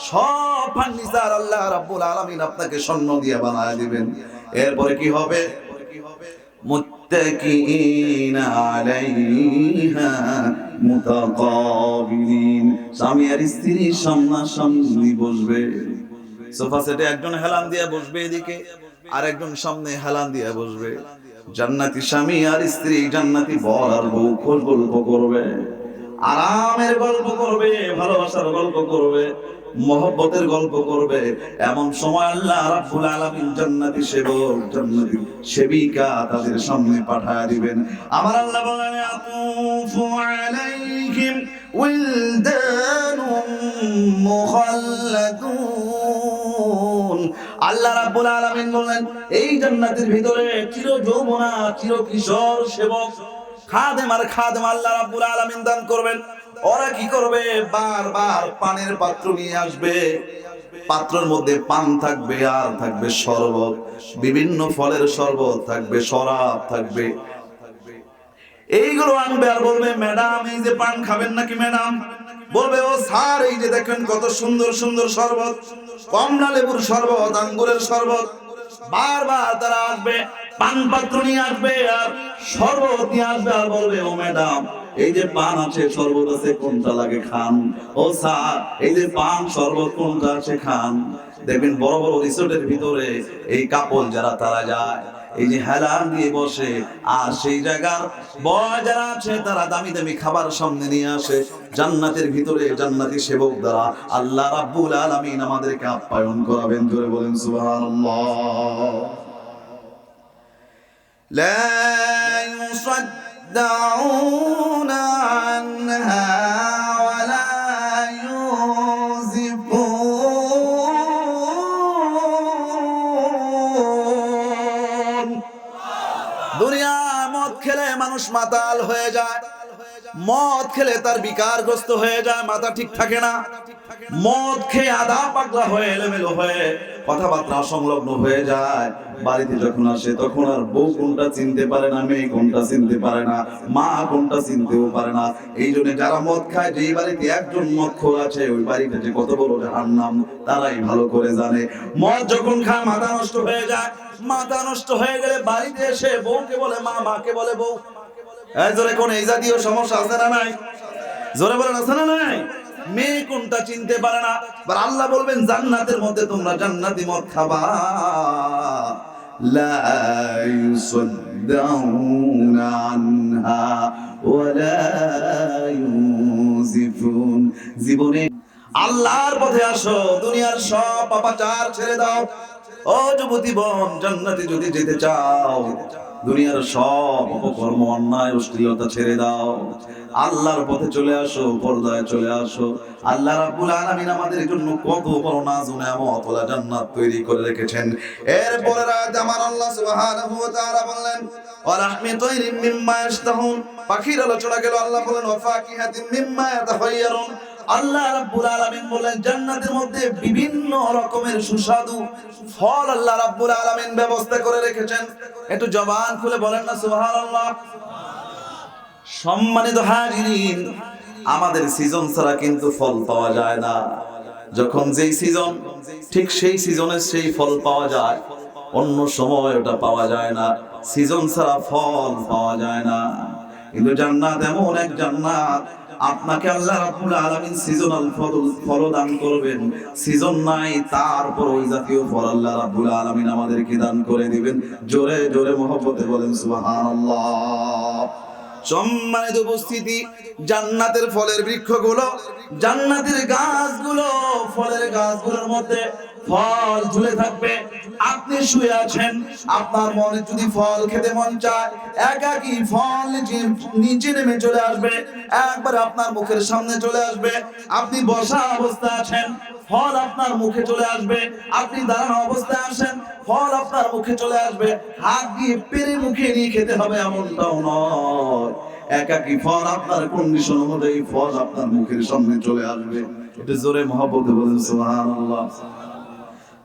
সব ফার্নিচার আল্লাহ রাব্বুল আলামিন আপনাকে স্বর্ণ দিয়ে বানায় দিবেন। এরপরে কি হবে? মুত্তাকিইনা আলাইহা মুতাকাবিলিন, স্বামী আর স্ত্রী সামনাসামনি বসবে। সোফা সেটে একজন হেলান দিয়ে বসবে এদিকে, আর একজন সামনে হেলান দিয়ে বসবে। জান্নাতি স্বামী আর স্ত্রী, জান্নাতি বর আর বউ গল্প করবে, আরামের গল্প করবে, ভালোবাসার গল্প করবে, মহব্বতের গল্প করবে। এমন সময় আল্লাহ রাব্বুল আলামিন জান্নাতি সেবক, জান্নাতি সেবিকা তাদের সামনে পাঠায় দিবেন। আমার আল্লাহ বলেন আতুফু আলাইহিম উইলদানুম মুখাল্লাদুন। আল্লাহ রাব্বুল আলামিন বলেন এই জান্নাতের ভিতরে চির যৌবনা, চির কিশোর সেবক, খাদেম আর খাদেম আল্লাহ রাব্বুল আলামিন দান করবেন। ওরা কি করবে? বারবার পানের পাত্র নিয়ে আসবে, পাত্রের মধ্যে পান থাকবে, আর থাকবে শরবত, বিভিন্ন ফলের শরবত থাকবে, শরাব থাকবে। এইগুলো আনবে আর বলবে ম্যাডাম এই যে পান খাবেন নাকি ম্যাডাম? বলবে ও স্যার এই যে দেখেন কত সুন্দর সুন্দর শরবত, কমলা লেবুর শরবত, আঙ্গুরের শরবত। বারবার তারা আসবে, পান পাত্র নিয়ে আসবে আর শরবত নিয়ে আসবে, আর বলবে ও ম্যাডাম এই যে পান আছে শরবত আছে কোনটা লাগে খান। ও স্যার এই যে পান শরবত কোনটা আছে খান। দেখবেন বড় বড় রিসোর্টের ভিতরে এই কাপল যারা তারা যায়, এই যে হেলান দিয়ে বসে, আর সেই জায়গার বয় যারা আছে তারা দামি দামি খাবার সামনে নিয়ে আসে। জান্নাতের ভিতরে জান্নাতি সেবক দ্বারা আল্লাহ রাব্বুল আলামিন আমাদেরকে আপ্যায়ন করাবেন। ধরে বলেন সুবহানাল্লাহ। লা ইউসাদ্দাউনা আনহা ওয়ালা ইউজিফুন। দুনিয়ায় মদ খেলে মানুষ মাতাল হয়ে যায়, মদ খেলে তার বিকারগ্রস্ত হয়ে যায়, মাথা ঠিক থাকে না। মদ খেয়ে আধা পাগলা হয়ে এলোমেলো হয়ে কথাবার্তা সংলগ্ন হয়ে যায়। বাড়িতে যখন আসে তখন আর বউ কোনটা চিনতে পারে না, মেয়ে কোনটা চিনতে পারে না, মা কোনটা চিনতেও পারে না। এই জন্য যারা মদ খায়, যেই বাড়িতে একজন মদখোর আছে ওই বাড়িতে যে কত বড় জাহান্নাম তারাই ভালো করে জানে। মদ যখন খায় মাথা নষ্ট হয়ে যায়, মাথা নষ্ট হয়ে গেলে বাড়িতে এসে বউকে বলে মা, মাকে বলে বউ। জোরে কোন এই জাতীয় সমস্যা আছে না নাই? জোরে বলেন আছে না নাই? মেয়ে কোনটা চিনতে পারে না। আর আল্লাহ বলবেন জান্নাতের মধ্যে তোমরা জান্নাতি মদ খাবা। লা ইউসাদ্দাউনা আনহা ওয়ালা ইউজিফুন। জীবনে আল্লাহর পথে আসো, দুনিয়ার সব পাপাচার ছেড়ে দাও। ও যুবতী বোন, জান্নাতে যদি যেতে চাও দুনিয়ার সব অপকর্ম, অন্যায়, অশ্লীলতা ছেড়ে দাও, আল্লাহর পথে চলে আসো, পর্দায় চলে আসো। আল্লাহ রাব্বুল আলামিন আমাদের জন্য কত বড় নাজ ও নেয়ামত ওয়ালা জান্নাত তৈরি করে রেখেছেন। এরপরে রাত আমার আল্লাহ সুবহানাহু ওয়া তাআলা বললেন ওয়া লাহমি তায়রিম মিম্মা ইশতাহুন। পাখির আলোচনা গেল, আল্লাহ বলেন ওয়া ফাকিহাতিন মিম্মা ইয়াতাখায়্যারুন। আল্লাহ রাব্বুল আলামিন বলেন জান্নাতের মধ্যে বিভিন্ন রকমের সুস্বাদু ফল আল্লাহ রাব্বুল আলামিন ব্যবস্থা করে রেখেছেন। একটু জবান খুলে বলেন না সুবহানাল্লাহ। সম্মানিত হাজিরিন, আমাদের সিজন ছাড়া কিন্তু ফল পাওয়া যায় না। যখন যেই সিজন, ঠিক সেই সিজনের সেই ফল পাওয়া যায়, অন্য সময় ওটা পাওয়া যায় না। সিজন ছাড়া ফল পাওয়া যায় না। কিন্তু জান্নাত এমন এক জান্নাত, আপনাকে আল্লাহ রাব্বুল আলামিন সিজনাল ফল দান করবেন। সিজন নাই, তারপর ওই জাতীয় ফল আল্লাহ রাব্বুল আলামিন আমাদেরকে দান করে দিবেন। জোরে জোরে মহব্বতে বলেন সুবহানাল্লাহ। সম্মানিত উপস্থিতি, জান্নাতের ফলের বৃক্ষগুলো, জান্নাতের গাছগুলো, ফলের গাছগুলোর মধ্যে ফল ঝুলে থাকবে। আপনি শুয়ে আছেন, আপনার মনে যদি ফল খেতে মন চায়, একাকি ফল নিচে নেমে চলে আসবে, একবার আপনার মুখের সামনে চলে আসবে। আপনি বসা অবস্থায় আছেন, ফল আপনার মুখে চলে আসবে। আপনি দাঁড়ানো অবস্থায় আছেন, ফল আপনার মুখে চলে আসবে। হাত দিয়ে পেরে মুখে নিয়ে খেতে হবে এমনটাও নয়, একাকি ফল আপনার কন্ডিশন অনুযায়ী ফল আপনার মুখের সামনে চলে আসবে। এটা জোরে মহব্বতে বলেন সুবহানাল্লাহ।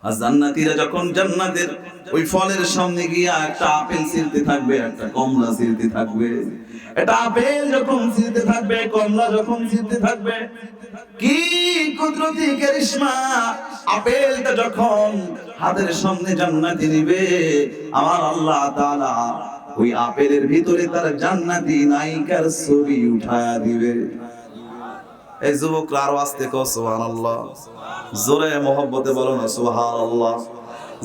আর জান্নাতীরা যখন জান্নাতের ওই ফলের সামনে গিয়া একটা আপেল ছিলতে থাকবে, একটা কমলা ছিলতে থাকবে, এটা আপেল যখন ছিলতে থাকবে, কমলা যখন ছিলতে থাকবে, কি কুদরতি কারিশমা! আপেলটা যখন হাতের সামনে জান্নাতি নিবে, আমার আল্লাহ তাআলা ওই আপেলের ভিতরে তার জান্নাতি নায়িকার ছবি উঠায়া দিবে। এই যুবকরা আরো আস্তে কও সুবহানাল্লাহ, জোরে মহব্বতে বলো না সুবহানাল্লাহ।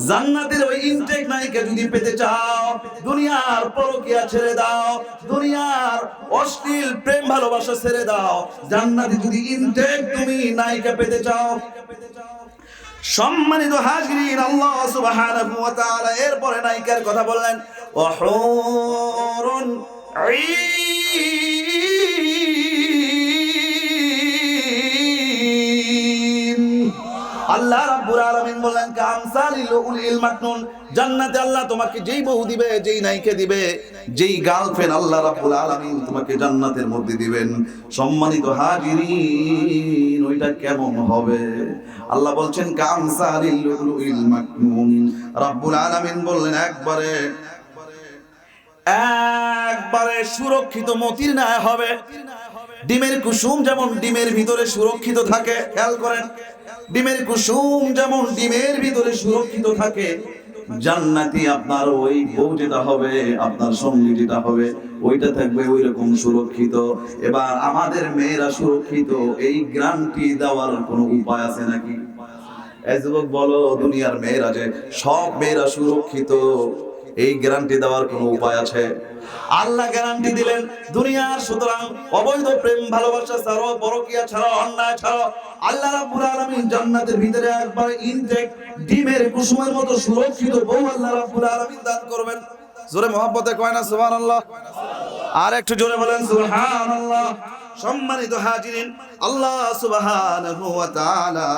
জান্নাতের ওই ইনটেক নায়িকা যদি পেতে চাও, দুনিয়ার পরকিয়া ছেড়ে দাও, দুনিয়ার অশ্লীল প্রেম ভালোবাসা ছেড়ে দাও। জান্নাতে যদি ইনটেক তুমি নায়িকা পেতে চাও, সম্মানিত হাজিরিন, আল্লাহ সুবহানাহু ওয়া তাআলা এরপরে নায়িকার কথা বললেন, ওয়াহুরুন ঈন। আল্লাহ রাব্বুল আলামিন বললেন, কামসালিল উলিল মাকনুন। জান্নাতে আল্লাহ তোমাকে যেই বউ দিবে, যেই নায়িকা দিবে, যেই গার্লফ্রেন্ড আল্লাহ রাব্বুল আলামিন তোমাকে জান্নাতের মধ্যে দিবেন, সম্মানিত হাজিরিন, ওইটা কেমন হবে? আল্লাহ বলছেন কামসালিল উলিল মাকনুন। রাব্বুল আলামিন বললেন একবারে সুরক্ষিত মতির ন্যায় হবে। ডিমের কুসুম যেমন ডিমের ভিতরে সুরক্ষিত থাকে, খেয়াল করেন, ডিমের কুসুম যেমন ডিমের ভিতরে সুরক্ষিত থাকে, জান্নাতি আপনার ওই বউ যেটা হবে, আপনার সঙ্গী যেটা হবে, ওইটা থাকবে ওই রকম সুরক্ষিত। এবার আমাদের মেয়েরা সুরক্ষিত, এই গ্যারান্টি দেওয়ার কোনো উপায় আছে নাকি? এই যুবক বলো, দুনিয়ার মেয়েরা যে সব মেয়েরা সুরক্ষিত, এই গ্যারান্টি দেওয়ার কোনো উপায় আছে? আল্লাহ গ্যারান্টি দিলেন দুনিয়ার, সুতরাং অবৈধ প্রেম ভালোবাসা ছাড়ো, পরকিয়া ছাড়ো, অন্যায় ছাড়ো, আল্লাহ রাব্বুল আলামিন জান্নাতের ভিতরে একবার ইনটেক ডিমের কুসুমের মতো সুরক্ষিত বউ আল্লাহ রাব্বুল আলামিন দান করবেন। জোরে মহব্বতে কয় না সুবহানাল্লাহ? আর একটু জোরে বলেন সুবহানাল্লাহ। সম্মানিত হাজিরিন, আল্লাহ সুবহানাহু ওয়া তাআলা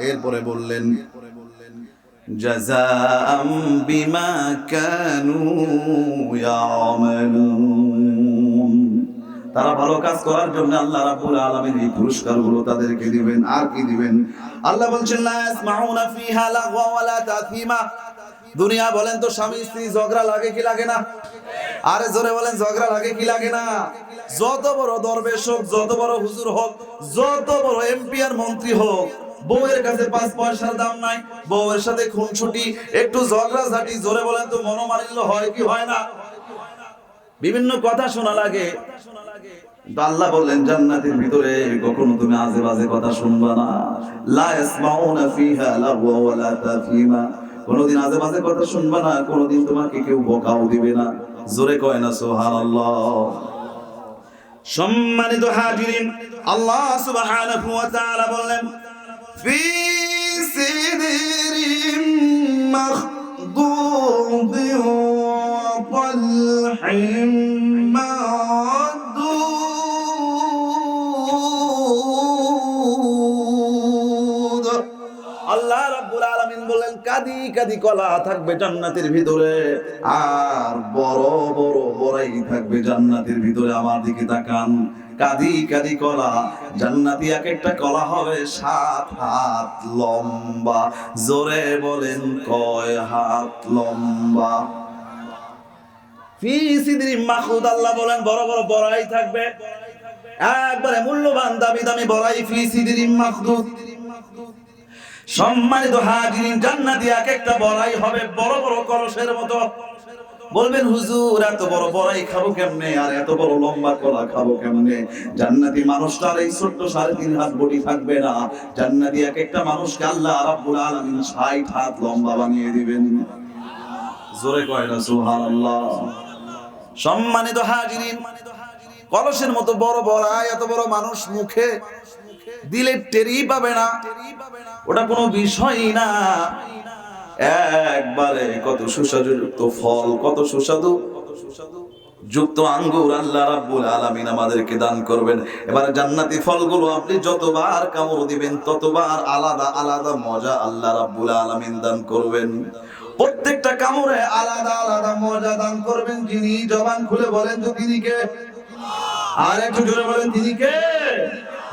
এরপরে বললেন, জাযাআম বিমা কানু ইয়ামালুন। তারা ভালো কাজ করার জন্য আল্লাহ রাব্বুল আলামিন এই পুরস্কারগুলো তাদেরকে দিবেন। আর কি দিবেন? আল্লাহ বলছেন, লা ইয়াসমাউনা ফিহা লাগওয়া ওয়ালা তাসীমা। দুনিয়া বলেন তো স্বামী স্ত্রী ঝগড়া লাগে কি লাগে না? আরে জোরে বলেন, ঝগড়া লাগে কি লাগে না? যত বড় দরবেশ হোক, যত বড় হুজুর হোক, যত বড় এমপি আর মন্ত্রী হোক, বউয়ের কাছে 5 পয়সার দাম নাই। বউয়ের সাথে খুনসুটি, একটু ঝগড়া ঝাঁটি, জোরে বলেন তো মনোমালিন্য হয় কি হয় না? বিভিন্ন কথা শোনা লাগে। আল্লাহ বললেন জান্নাতের ভিতরে কখনো তুমি আজে বাজে কথা শুনবা না। লা ইয়াসমাউনা ফিহা লাগওয়া ওয়ালা তাসীমা। কোনদিন আজে বাজে কথা শুনবা না, কোনদিন তোমাকে কেউ বকাও দিবে না। জোরে কয় না সুবহানাল্লাহ। সম্মানিত হাজিরিন, আল্লাহ সুবহানাহু ওয়া তাআলা বললেন, ফি সিদরিম মাখদুদি ওয়া তালহিম মাদুদ। আল্লাহ রাব্বুল আলামিন বলেন, কাদি কাদি কলা থাকবে জান্নাতের ভিতরে, আর বড় বড় বড়াই থাকবে জান্নাতের ভিতরে। আমার দিকে তাকান, কাদি কাদি কলা, জান্নাতি এক একটা কলা হবে 7 হাত লম্বা। জোরে বলেন কয় হাত লম্বা? ফি সিদরিম মাখদুদ। আল্লাহ বলেন বড় বড় বড়াই থাকবে, একবারে মূল্যবান দামি দামি বড়াই। ফি সিদরিম মাখদুদ। সম্মানিত হাজিরিন, জান্নাতি এক একটা বড়াই হবে বড় বড় কলসের মতো। বলবেন হুজুর এত বড় বড়াই খাবো কেমনে, আর এত বড় লম্বা কলা খাবো কেমনে? জান্নাতি মানুষটার এই ছোট্ট 3.5 হাত বডি থাকবে না। জান্নাতি এক একটা মানুষকে আল্লাহ রাব্বুল আলামিন 60 হাত লম্বা বানিয়ে দিবেন। জোরে কয় না সুবহানাল্লাহ। সম্মানিত হাজিরিন, কলসের মতো বড় বড়াই, এত বড় মানুষ মুখে দিলে টেরি পাবে না। ওটা কোনো বিষয়ই না। একবারে কত সুস্বাদুযুক্ত ফল, কত সুস্বাদু যুক্ত আঙ্গুর আল্লাহ রাব্বুল আলামিন আমাদেরকে দান করবেন। এবার জান্নাতি ফলগুলো আপনি যতবার কামড় দিবেন ততবার আলাদা আলাদা মজা আল্লাহ রাব্বুল আলামিন দান করবেন। প্রত্যেকটা কামড়ে আলাদা আলাদা মজা দান করবেন। যিনি জবান খুলে বলেন তো তিনি কে? আর একটু জোরে বলেন তিনি কে?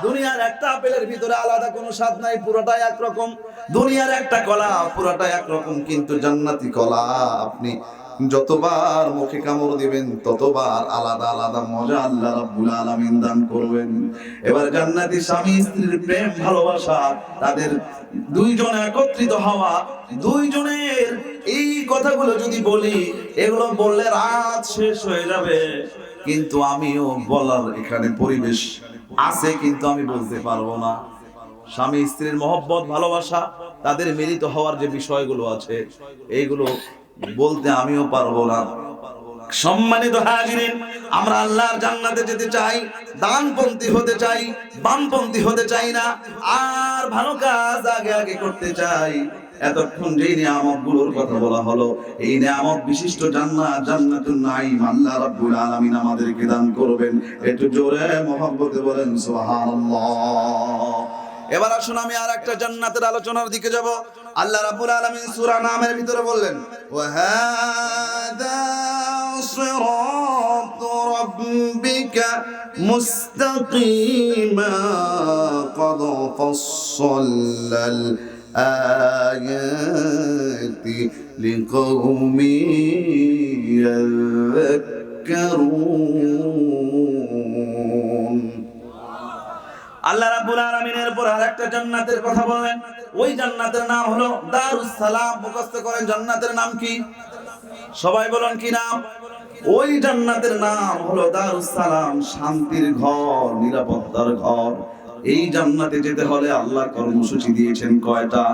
দুনিয়ার একটা আপেলের ভিতরে আলাদা কোনো স্বাদ নাই, পুরোটাই একরকম। দুনিয়ার একটা কলা পুরোটাই একরকম, কিন্তু জান্নাতি কলা আপনি যতবার মুখে কামড় দিবেন ততবার আলাদা আলাদা মজা আল্লাহ রাব্বুল আলামিন দান করবেন। এবার জান্নাতি স্বামী স্ত্রীর প্রেম ভালোবাসা, তাদের দুইজন একত্রিত হওয়া, দুইজনের এই কথাগুলো যদি বলি, এগুলো বললে রাত শেষ হয়ে যাবে। কিন্তু আমিও বলার এখানে পরিবেশ আছে, কিন্তু আমি বলতে পারবো না। স্বামী স্ত্রীর মহব্বত ভালোবাসা, তাদের মিলিত হওয়ার যে বিষয়গুলো আছে, এইগুলো বলতে আমিও পারবো না। সম্মানিত হাজিরিন, আমরা আল্লাহর জান্নাতে যেতে চাই, ডানপন্থী হতে চাই, বামপন্থী হতে চাই না, আর ভালো কাজ আগে আগে করতে চাই। এতক্ষণ যে নিয়ামতগুলোর কথা বলা হলো, এই নিয়ামত বিশিষ্ট জান্নাত, জান্নাতুন নাঈম আল্লাহ রাব্বুল আলামিন আমাদেরকে দান করবেন। একটু জোরে মহব্বতে বলেন সুবহানাল্লাহ। এবার আসুন আমি আর একটা জান্নাতের আলোচনার দিকে যাব। আল্লাহ রাব্বুল আলামিন সূরা নামের ভিতরে বললেন, ওয়া হাদা সিরাতু রাব্বিকা মুস্তাকিমা ক্বাদ ফাসসালাল আয়াতি লিকাওমি ইয়াযাক্কারুন। আল্লাহ রাব্বুল আলামিনের পর আরেকটা জান্নাতের কথা বলেন। ওই জান্নাতের নাম হলো দারুস সালাম। মুখস্থ করেন জান্নাতের নাম কি? সবাই বলেন কি নাম? ওই জান্নাতের নাম হলো দারুস সালাম, শান্তির ঘর, নিরাপত্তার ঘর। এই জান্নাতে যেতে হলে আল্লাহ কর্মসূচি দিয়েছেন কয়টা?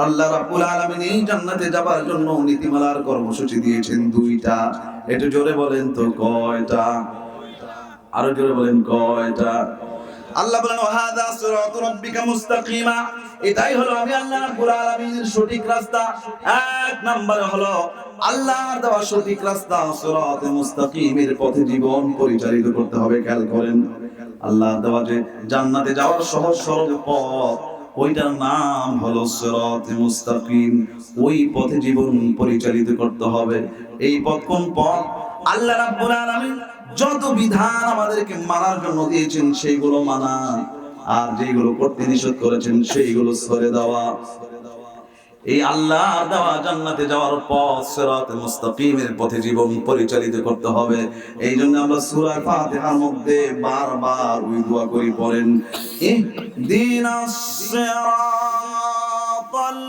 আল্লাহ রাব্বুল আলামিন এই জান্নাতে যাবার জন্য নীতিমালার কর্মসূচি দিয়েছেন দুইটা। একটু জোরে বলেন তো কয়টা? আরো জোরে বলেন কয়টা? আল্লাহ বলেন ওয়াহাদা সিরাতু রাব্বিকা মুস্তাকিমা, এটাই হলো আমি আল্লাহ রাব্বুল আলামিনের সঠিক রাস্তা। এক নম্বরে হলো আল্লাহর দেওয়া সঠিক রাস্তা, সিরাতে মুস্তাকিমের পথে জীবন পরিচালিত করতে হবে। খেয়াল করেন, আল্লাহর দেওয়া যে জান্নাতে যাওয়ার সহজ সরল পথ, ওইটার নাম হলো সিরাতে মুস্তাকিম। ওই পথে জীবন পরিচালিত করতে হবে। এই পথ কোন পথ? আল্লাহ রাব্বুল আলামিন যত বিধান আমাদেরকে মানার জন্য দিয়েছেন সেইগুলো মানা, আর যেগুলো করতে নিষেধ করেছেন সেইগুলো ছেড়ে দেওয়া। এই আল্লাহ দেওয়া জান্নাতে যাওয়ার পথ সিরাতে মুস্তাকিমের পথে জীবন পরিচালিত করতে হবে। এই জন্য আমরা সূরা ফাতিহার মধ্যে বারবার ওই দোয়া করি, পড়েন ইহদিনাস সিরাতাল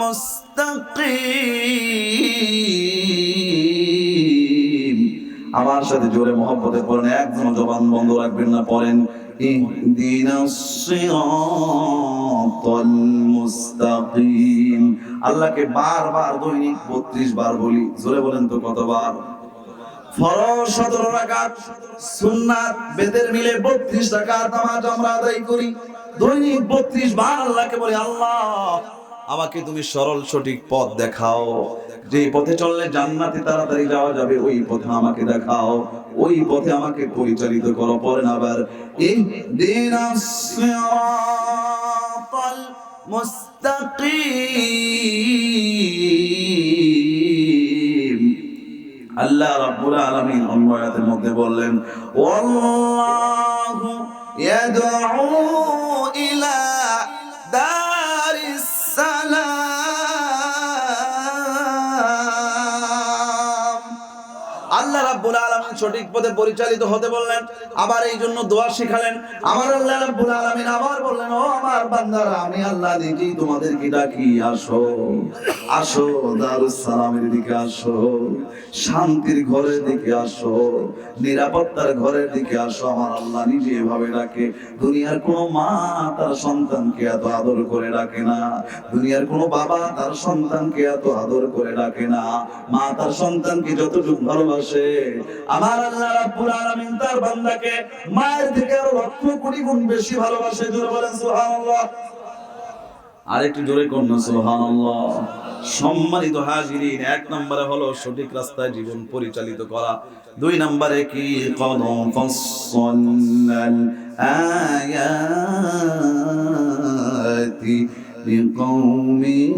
মুস্তাকিম। আমার সাথে জোরে মহব্বতে পড়েন, একদম জবান বন্ধ রাখবেন না, পড়েন ইহদিনাস সিরাতাল মুস্তাকিম। আল্লাহকে বারবার দৈনিক 32 বার বলি। জোরে বলেন তো কতবার? ফরজ 17 রাকাত, সুন্নাত বেদের মিলে 32 রাকাত নামাজ আমরা আদায় করি। দৈনিক 32 বার আল্লাহকে বলি, আল্লাহ আমাকে তুমি সরল সঠিক পথ দেখাও, যে পথে চললে জান্নাতে তাড়াতাড়ি যাওয়া যাবে, ওই পথে আমাকে দেখাও, ওই পথে আমাকে পরিচালিত করো। পড়েন আবার ইহদিনাস সিরাতাল মুস্তাকিম। আল্লাহ রাব্বুল আলামিন অন্য আয়াতের মধ্যে বললেন, ওয়াল্লাহু ইয়াদউ ইলা দারিস সালাম। আল্লাহ রাব্বুল আলামিন সঠিক পথে পরিচালিত হতে বললেন, আবার এই জন্য দোয়া শিখালেন। আমার আল্লাহ রাব্বুল আলামিন আবার বললেন, ও আমার বান্দারা, আমি আল্লাহ নিজেই তোমাদেরকে ডাকি, আসো আসো দারুস সালামের দিকে আসো, শান্তির ঘরের দিকে আসো, নিরাপত্তার ঘরের দিকে আসো। আমার আল্লাহ নিজে এভাবে ডাকে। দুনিয়ার কোনো মা তার সন্তানকে এত আদর করে ডাকে না, দুনিয়ার কোনো বাবা তার সন্তানকে এত আদর করে ডাকে না। মা তার সন্তানকে যতটুকু ভালোবাসে, আমার আল্লাহ রাব্বুল আলামিন তার বান্দাকে মায়ের থেকে আরো লক্ষ কোটি গুণ বেশি ভালোবাসে। জোরে বলেন সুবহানাল্লাহ। আর একটু জোরে করুন সুবহানাল্লাহ। সম্মানিত হাজিরিন, এক নম্বরে হলো সঠিক রাস্তায় জীবন পরিচালিত করা। দুই নম্বরে কি কদ ফাসসালনাল আয়াতি লিকাউমিন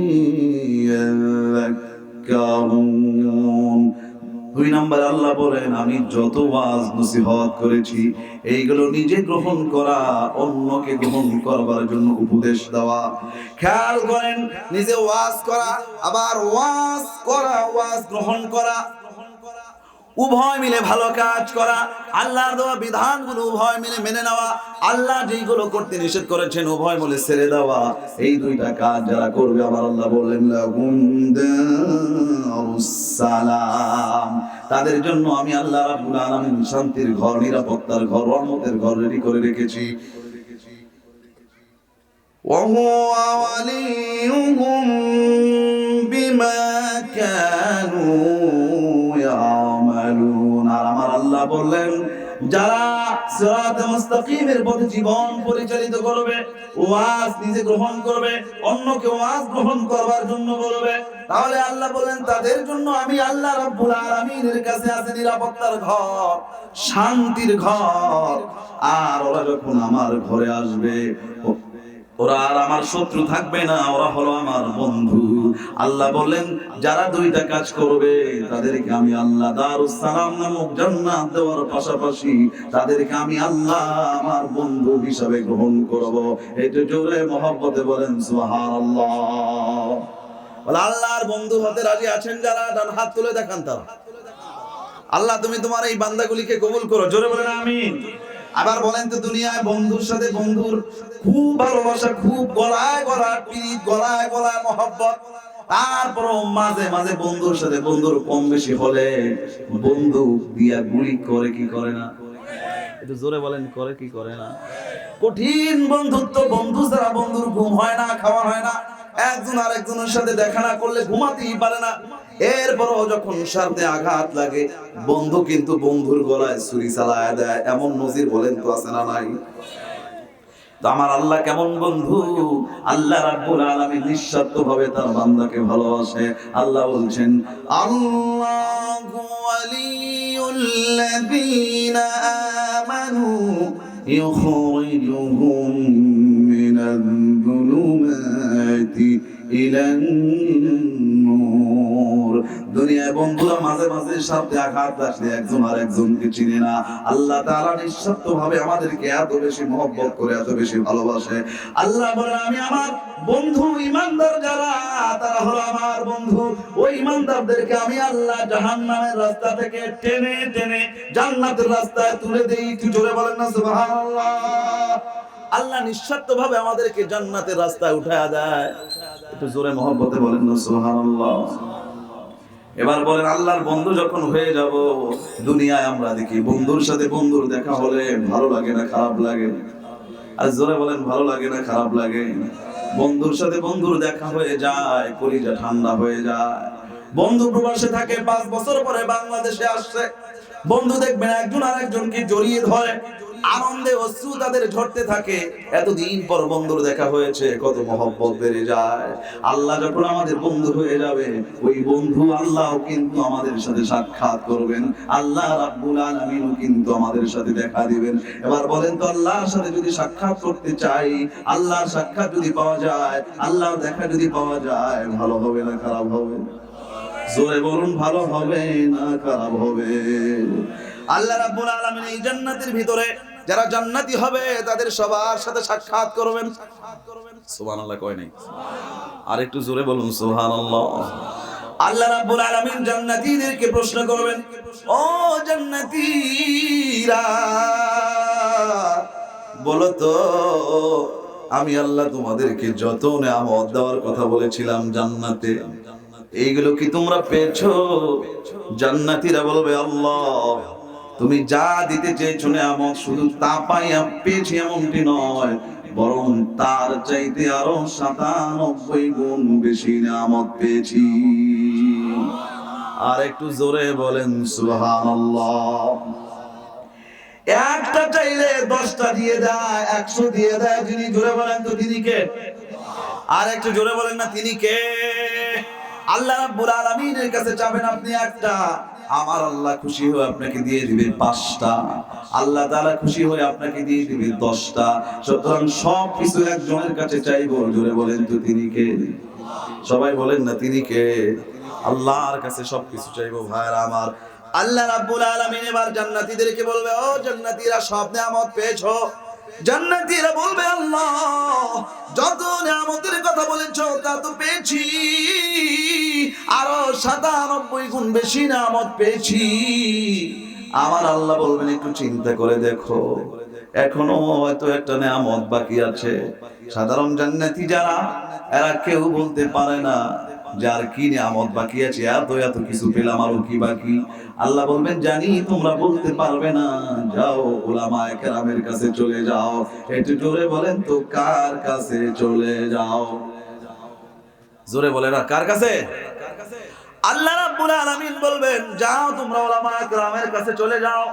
ইয়াযাক্কারুন। দুই নম্বরে আল্লাহ বলেন, আমি যত ওয়াজ নসিহত করেছি এইগুলো নিজে গ্রহণ করা, অন্যকে গ্রহণ করবার জন্য উপদেশ দেওয়া। খেয়াল করেন, নিজে ওয়াজ করা, আবার ওয়াজ করা, ওয়াজ গ্রহণ করা, উভয় মিলে ভালো কাজ করা, আল্লাহর দেওয়া বিধানগুলো উভয় মিলে মেনে নেওয়া, আল্লাহ যেগুলো করতে নিষেধ করেছেন উভয় মিলে ছেড়ে দেওয়া। এই দুইটা কাজ যারা করবে, আমার আল্লাহ বললেন লাহুম দারুস সালাম, তাদের জন্য আমি আল্লাহ রাব্বুল আলামিন শান্তির ঘর, নিরাপত্তার ঘর, রহমতের ঘর রেডি করে রেখেছি। ওয়া হুয়া ওয়ালিয়ুহুম বিমা কানু ইয়ামালুন। আর আমার আল্লাহ বললেন, যারা সিরাতে মুস্তাকিমের পথে জীবন পরিচালিত করবে, ওয়াজ নিজে গ্রহণ করবে, অন্যকে ওয়াজ গ্রহণ করবার জন্য বলবে, তাহলে আল্লাহ বলেন তাদের জন্য আমি আল্লাহ রাব্বুল আলামিনের কাছে আছে নিরাপত্তার ঘর, শান্তির ঘর। আর ওরা যখন আমার ঘরে আসবে, ওরা আর আমার শত্রু থাকবে না, ওরা হলো আমার বন্ধু। আল্লাহ বলেন, যারা দুইটা কাজ করবে তাদেরকে আমি আল্লাহ দারুস সালাম নামক জান্নাত দেওয়ার পাশাপাশি তাদেরকে আমি আল্লাহ আমার বন্ধু হিসাবে গ্রহণ করব। একটু জোরে মহব্বতে বলেন সুবহানাল্লাহ। বলে আল্লাহর বন্ধু হতে রাজি আছেন যারা, ডান হাত তুলে দেখান তারা। আল্লাহ তুমি তোমার এই বান্দাগুলিকে কবুল করো, জোরে বলেন আমিন। আবার বলেন তো, দুনিয়ায় বন্ধুর সাথে বন্ধুর খুব ভালোবাসা, খুব গলায় গলায় প্রীত, গলায় গলায় মহব্বত, তারপরও মাঝে মাঝে বন্ধুর সাথে বন্ধুর কম বেশি হলে বন্ধু দিয়া গুলি করে কি করে না? একটু জোরে বলেন, করে কি করে না? কঠিন বন্ধুত্ব, বন্ধু ছাড়া বন্ধুর ঘুম হয় না, খাওয়া হয় না, একজন আরেকজনের সাথে দেখা না করলে ঘুমাতেই পারে না। এরপরও যখন স্বার্থে আঘাত লাগে, বন্ধু কিন্তু বন্ধুর গলায় ছুরি চালায় দেয়, এমন নজির বলেন তো আছে না নাই? তো আমার আল্লাহ কেমন বন্ধু? আল্লাহ রাব্বুল আলামিন নিঃস্বার্থভাবে তার বান্দাকে ভালোবাসে। আল্লাহ বলছেন, আল্লাহু ওয়ালিয়ুল্লাযীনা আমানু ইউখরিজুহুম মিনায-যুলুমাতি ইলান-নূর। দুনিয়ায় বন্ধুরা মাঝে মাঝে সাথে আঘাত আসলে একজন আর একজনকে চিনে না। আল্লাহ তাআলা নিঃস্বার্থভাবে আমাদেরকে এত বেশি মহব্বত করে, এত বেশি ভালোবাসে। আল্লাহ বলেন, আমি আমার বন্ধু ঈমানদার যারা, তারা হলো আমার বন্ধু। ওই ঈমানদারদেরকে আমি আল্লাহ জাহান্নামের রাস্তা থেকে টেনে টেনে জান্নাতের রাস্তায় তুলে দেই। একটু জোরে বলেন না সুবহানাল্লাহ। আল্লাহ নিঃস্বার্থভাবে আমাদেরকে জান্নাতের রাস্তায় উঠায়া দেয়। একটু জোরে মহব্বতে বলেন না সুবহানাল্লাহ। এবার বলেন, আল্লাহর বন্ধু যখন হয়ে যাব, দুনিয়ায় আমরা দেখি বন্ধুর সাথে বন্ধুর দেখা হলে ভালো লাগে না খারাপ লাগে? আর জোরে বলেন, ভালো লাগে না খারাপ লাগে? বন্ধুর সাথে বন্ধুর দেখা হয়ে যায়, কলিজা ঠান্ডা হয়ে যায়। বন্ধু প্রবাসে থাকে, 5 বছর পরে বাংলাদেশে আসছে, বন্ধু দেখবেন একজন আরেকজনকে জড়িয়ে ধরে, আনন্দে অশ্রু তাদের ঝরতে থাকে। এতদিন পর বন্ধুর দেখা হয়েছে, কত মহব্বত বেড়ে যায়। আল্লাহ যখন আমাদের বন্ধু হয়ে যাবে, ওই বন্ধু আল্লাহ কিন্তু আমাদের সাথে সাক্ষাৎ করবেন, আল্লাহ রাব্বুল আলামিনও কিন্তু আমাদের সাথে দেখা দিবেন। এবার বলেন তো, আল্লাহর সাথে যদি সাক্ষাৎ করতে চাই, আল্লাহর সাক্ষাৎ যদি পাওয়া যায়, আল্লাহর দেখা যদি পাওয়া যায়, ভালো হবে না খারাপ হবে? জোরে বলুন, ভালো হবে না খারাপ হবে? আল্লাহ রাব্বুল আলামিন এই জান্নাতের ভিতরে যারা জান্নাতি হবে তাদের সবার সাথে সাক্ষাৎ করবেন। সুবহানাল্লাহ কয় নাই? আর একটু জোরে বলুন সুবহানাল্লাহ। আল্লাহ রাব্বুল আলামিন জান্নাতীদেরকে প্রশ্ন করবেন, ও জান্নাতীরা, বলো তো আমি আল্লাহ তোমাদেরকে যত নেয়ামত দেওয়ার কথা বলেছিলাম জান্নাতে, এইগুলো কি তোমরা পেয়েছো? জান্নাতীরা বলবে, আল্লাহ তুমি যা দিতে চেয়েছো নেয়ামত শুধু তা পাইয়া পেয়েছি এমনটি নয়, বরং তার চাইতে আরো 97 গুণ বেশি নেয়ামত পেয়েছি। আর একটু জোরে বলেন সুবহানাল্লাহ। একটা চাইলে 10টা দিয়ে দেয়, 100 দিয়ে দেয়। যিনি জোরে বলেন তো তিনি কে? আর একটু জোরে বলেন না তিনি কে? আল্লাহ রাব্বুল আলামিনের কাছে যাবেন আপনি একটা, আমার আল্লাহ খুশি হয়ে আপনাকে দিয়ে দিবে 5টা, আল্লাহ তাআলা খুশি হয়ে আপনাকে দিয়ে দিবে 10টা। সুতরাং সব কিছু একজনের কাছে চাইবো, জোরে বলেন তো তিনি কে? সবাই বলেন না তিনি কে? আল্লাহর কাছে সবকিছু চাইবো ভাইরা আমার। আল্লাহ রাব্বুল আলামিন এবার জান্নাতীদেরকে বলবে, ও জান্নাতীরা সব নিয়ামত পেয়েছো? জান্নাতীরা বলবে, আল্লাহ যত নিয়ামতের কথা বলেছো তা তো পেয়েছি, আরো 97 গুণ বেশি নিয়ামত পেয়েছি। আমার আল্লাহ বলবেন, একটু চিন্তা করে দেখো, এখনো হয়তো একটা নিয়ামত বাকি আছে। সাধারণ জান্নাতি যারা, এরা কেউ বলতে পারে না যার কি নিয়ামত বাকি আছে, এত এত কিছু পেলাম, আরো কি বাকি। আল্লাহ বলবেন, জানি তোমরা বলতে পারবে না, যাও উলামায়ে কেরামের কাছে চলে যাও। একটু জোরে বলেন তো কার কাছে চলে যাও? জোরে বলে না কার কাছে? আল্লাহ রাব্বুল আলামিন বলবেন, যাও তোমরা উলামায়ে কেরামের কাছে চলে যাও।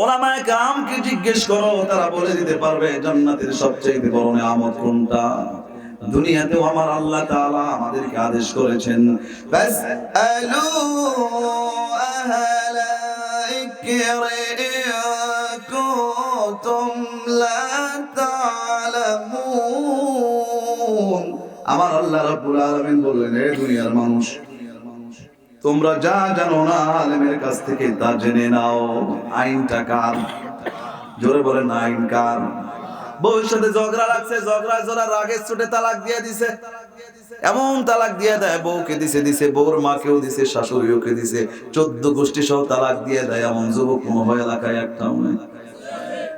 উলামায়ে কেরামকে জিজ্ঞেস করো, তারা বলে দিতে পারবে জান্নাতের সবচেয়ে বড় নিয়ামত কোনটা। দুনিয়াতেও আমার আল্লাহ তাআলা আমাদেরকে আদেশ করেছেন, ফাসআলু আহলা যিকরি কুনতুম লা তা'লামুন। আমার আল্লাহ রাব্বুল আলামিন বললেন, হে দুনিয়ার মানুষ, তোমরা যা জানো না আলেমের কাছ থেকে তা জেনে নাও। আইনটা কার? জোরে বলেন, আইন কার? বউয়ের সাথে ঝগড়া লাগছে, ঝগড়ায় জোড়া রাগের চোটে তালাক দিয়ে দিছে। এমন তালাক দিয়ে দেয়, বউকে দিছে, বউর মাকেও দিছে, শাশুড়িওকে দিছে, 14 গোষ্ঠী সহ তালাক দিয়ে দেয়। এমন যুবক মনে হয় এলাকায় একটাও নেই।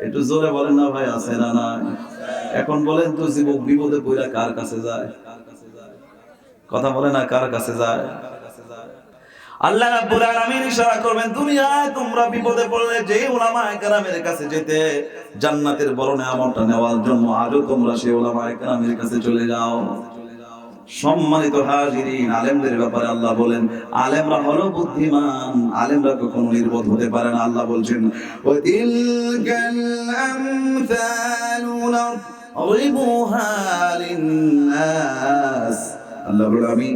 একটু জোরে বলেন না ভাই, আছে না নাই? এখন বলেন তো, যুবক বিপদে পড়া কার কাছে যায়? কথা বলে না, কার কাছে যায়? আল্লাহ রাব্বুল আলামিন ইশারা করবেন, দুনিয়ায় তোমরা বিপদে পড়লে যে উলামায়ে কেরামের কাছে যেতে, জান্নাতের বড় নিয়ামতটা নেওয়ার জন্য, আজও তোমরা সেই উলামায়ে কেরামের কাছে চলে যাও। সম্মানিত হাজিরিন, আলেমদের ব্যাপারে আল্লাহ বলেন, আলেমরা হলো বুদ্ধিমান, আলেমরা কখনো নির্বোধ হতে পারে না। আল্লাহ বলছেন, ওয়া তিলকাল আমসালু নাদরিবুহা লিন-নাস। আল্লাহ বলেন, আমি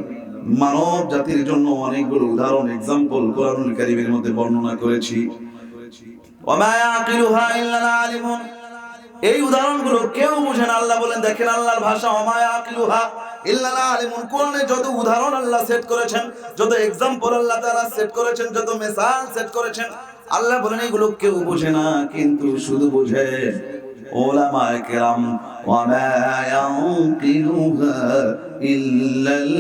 মানব জাতির জন্য অনেকগুলো উদাহরণ, এক্সাম্পল কোরআনুল কারীমের মধ্যে বর্ণনা করেছি। ওয়া মা ইয়াকিলুহা ইল্লাল আলিমুন। এই উদাহরণগুলো কেউ বুঝে না। আল্লাহ বলেন, দেখেন আল্লাহর ভাষা, ওয়া মা ইয়াকিলুহা ইল্লাল আলিমুন। কোরআনে যত উদাহরণ আল্লাহ সেট করেছেন, যত এক্সাম্পল আল্লাহ তাআলা সেট করেছেন, যত মিসাল সেট করেছেন, আল্লাহ বলেন এগুলো কেউ বুঝে না, কিন্তু শুধু বুঝে উলামায়ে কেরাম। ওয়া মা ইয়াকিলুহা ইল্লাল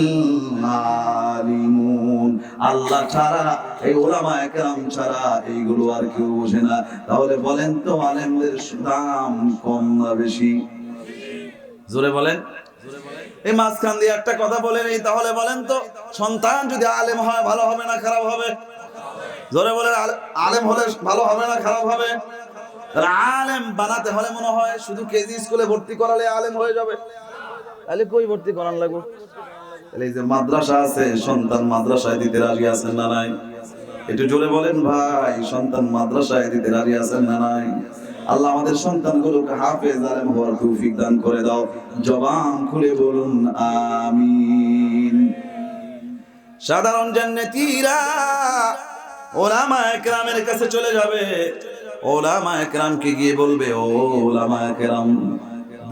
আলিমুন। আল্লাহ ছাড়া, এই উলামায়ে কেরাম ছাড়া এইগুলো আর কেউ বোঝে না। তাহলে বলেন তো, আলেমদের দাম কম না বেশি? জোরে বলেন। এই মাঝখান দিয়ে একটা কথা বলে নেই, তাহলে বলেন তো, সন্তান যদি আলেম হয় ভালো হবে না খারাপ হবে? জোরে বলেন, আলেম হলে ভালো হবে না খারাপ হবে? আলেম বানাতে হলে মনে হয় শুধু কেজি স্কুলে ভর্তি করালে আলেম হয়ে যাবে। তাহলে কই ভর্তি করান লাগবে? এই যে মাদ্রাসা আছে, সন্তান মাদ্রাসায় দিতে রাজি আছেন না নাই? একটু জোরে বলেন ভাই, সন্তান মাদ্রাসায় দিতে রাজি আছেন না নাই? আল্লাহ আমাদের সন্তানগুলোকে হাফেজ আলেম হওয়ার তৌফিক দান করে দাও। জবান খুলে বলুন আমিন। সাধারণ জান্নাতীরা উলামায়ে কেরামের কাছে চলে যাবে। উলামায়ে কেরামকে গিয়ে বলবে, ও উলামায়ে কেরাম,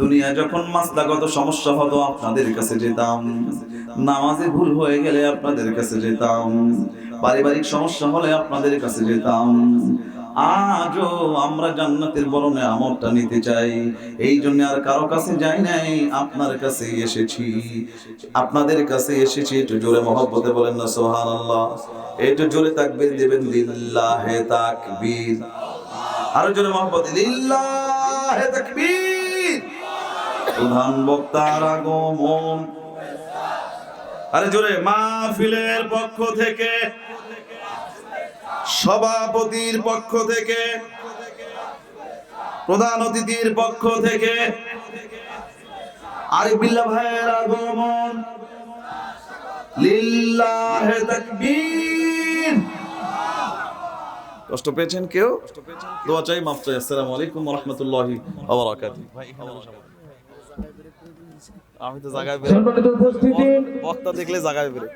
দুনিয়া যখন মাসলাগত সমস্যা হতো আপনাদের কাছে যেতাম, নামাজে ভুল হয়ে গেলে আপনাদের কাছে যেতাম, পারিবারিক সমস্যা হলে আপনাদের কাছে যেতাম। আজও আমরা জান্নাতের বড় নিয়ামতটা নিতে চাই, এই জন্য আর কারো কাছে যাই নাই, আপনার কাছে এসেছি, আপনাদের কাছে এসেছি। একটু জোরে মহব্বতে বলেন না সুবহানাল্লাহ। একটু জোরে তাকবীর দিবেন, লিল্লাহে তাকবীর। আরো জোরে মহব্বতে, লিল্লাহে তাকবীর। প্রধান বক্তার আগমন। আরে জোরে, মাহফিলের পক্ষ থেকে, সভাপতির পক্ষ থেকে, প্রধান অতিথির পক্ষ থেকে আরিফ বিল্লাহ ভাইয়ের আগমন। লিল্লাহে তাকবীর। কষ্ট পেয়েছেন কেউ? দোয়া চাই, মাফ চাই। আসসালামু আলাইকুম ওয়া রাহমাতুল্লাহি ওয়া বারাকাতুহু। আমি তো জায়গায় সম্মানিত উপস্থিতি, বক্তা দেখলে জায়গায় বেরো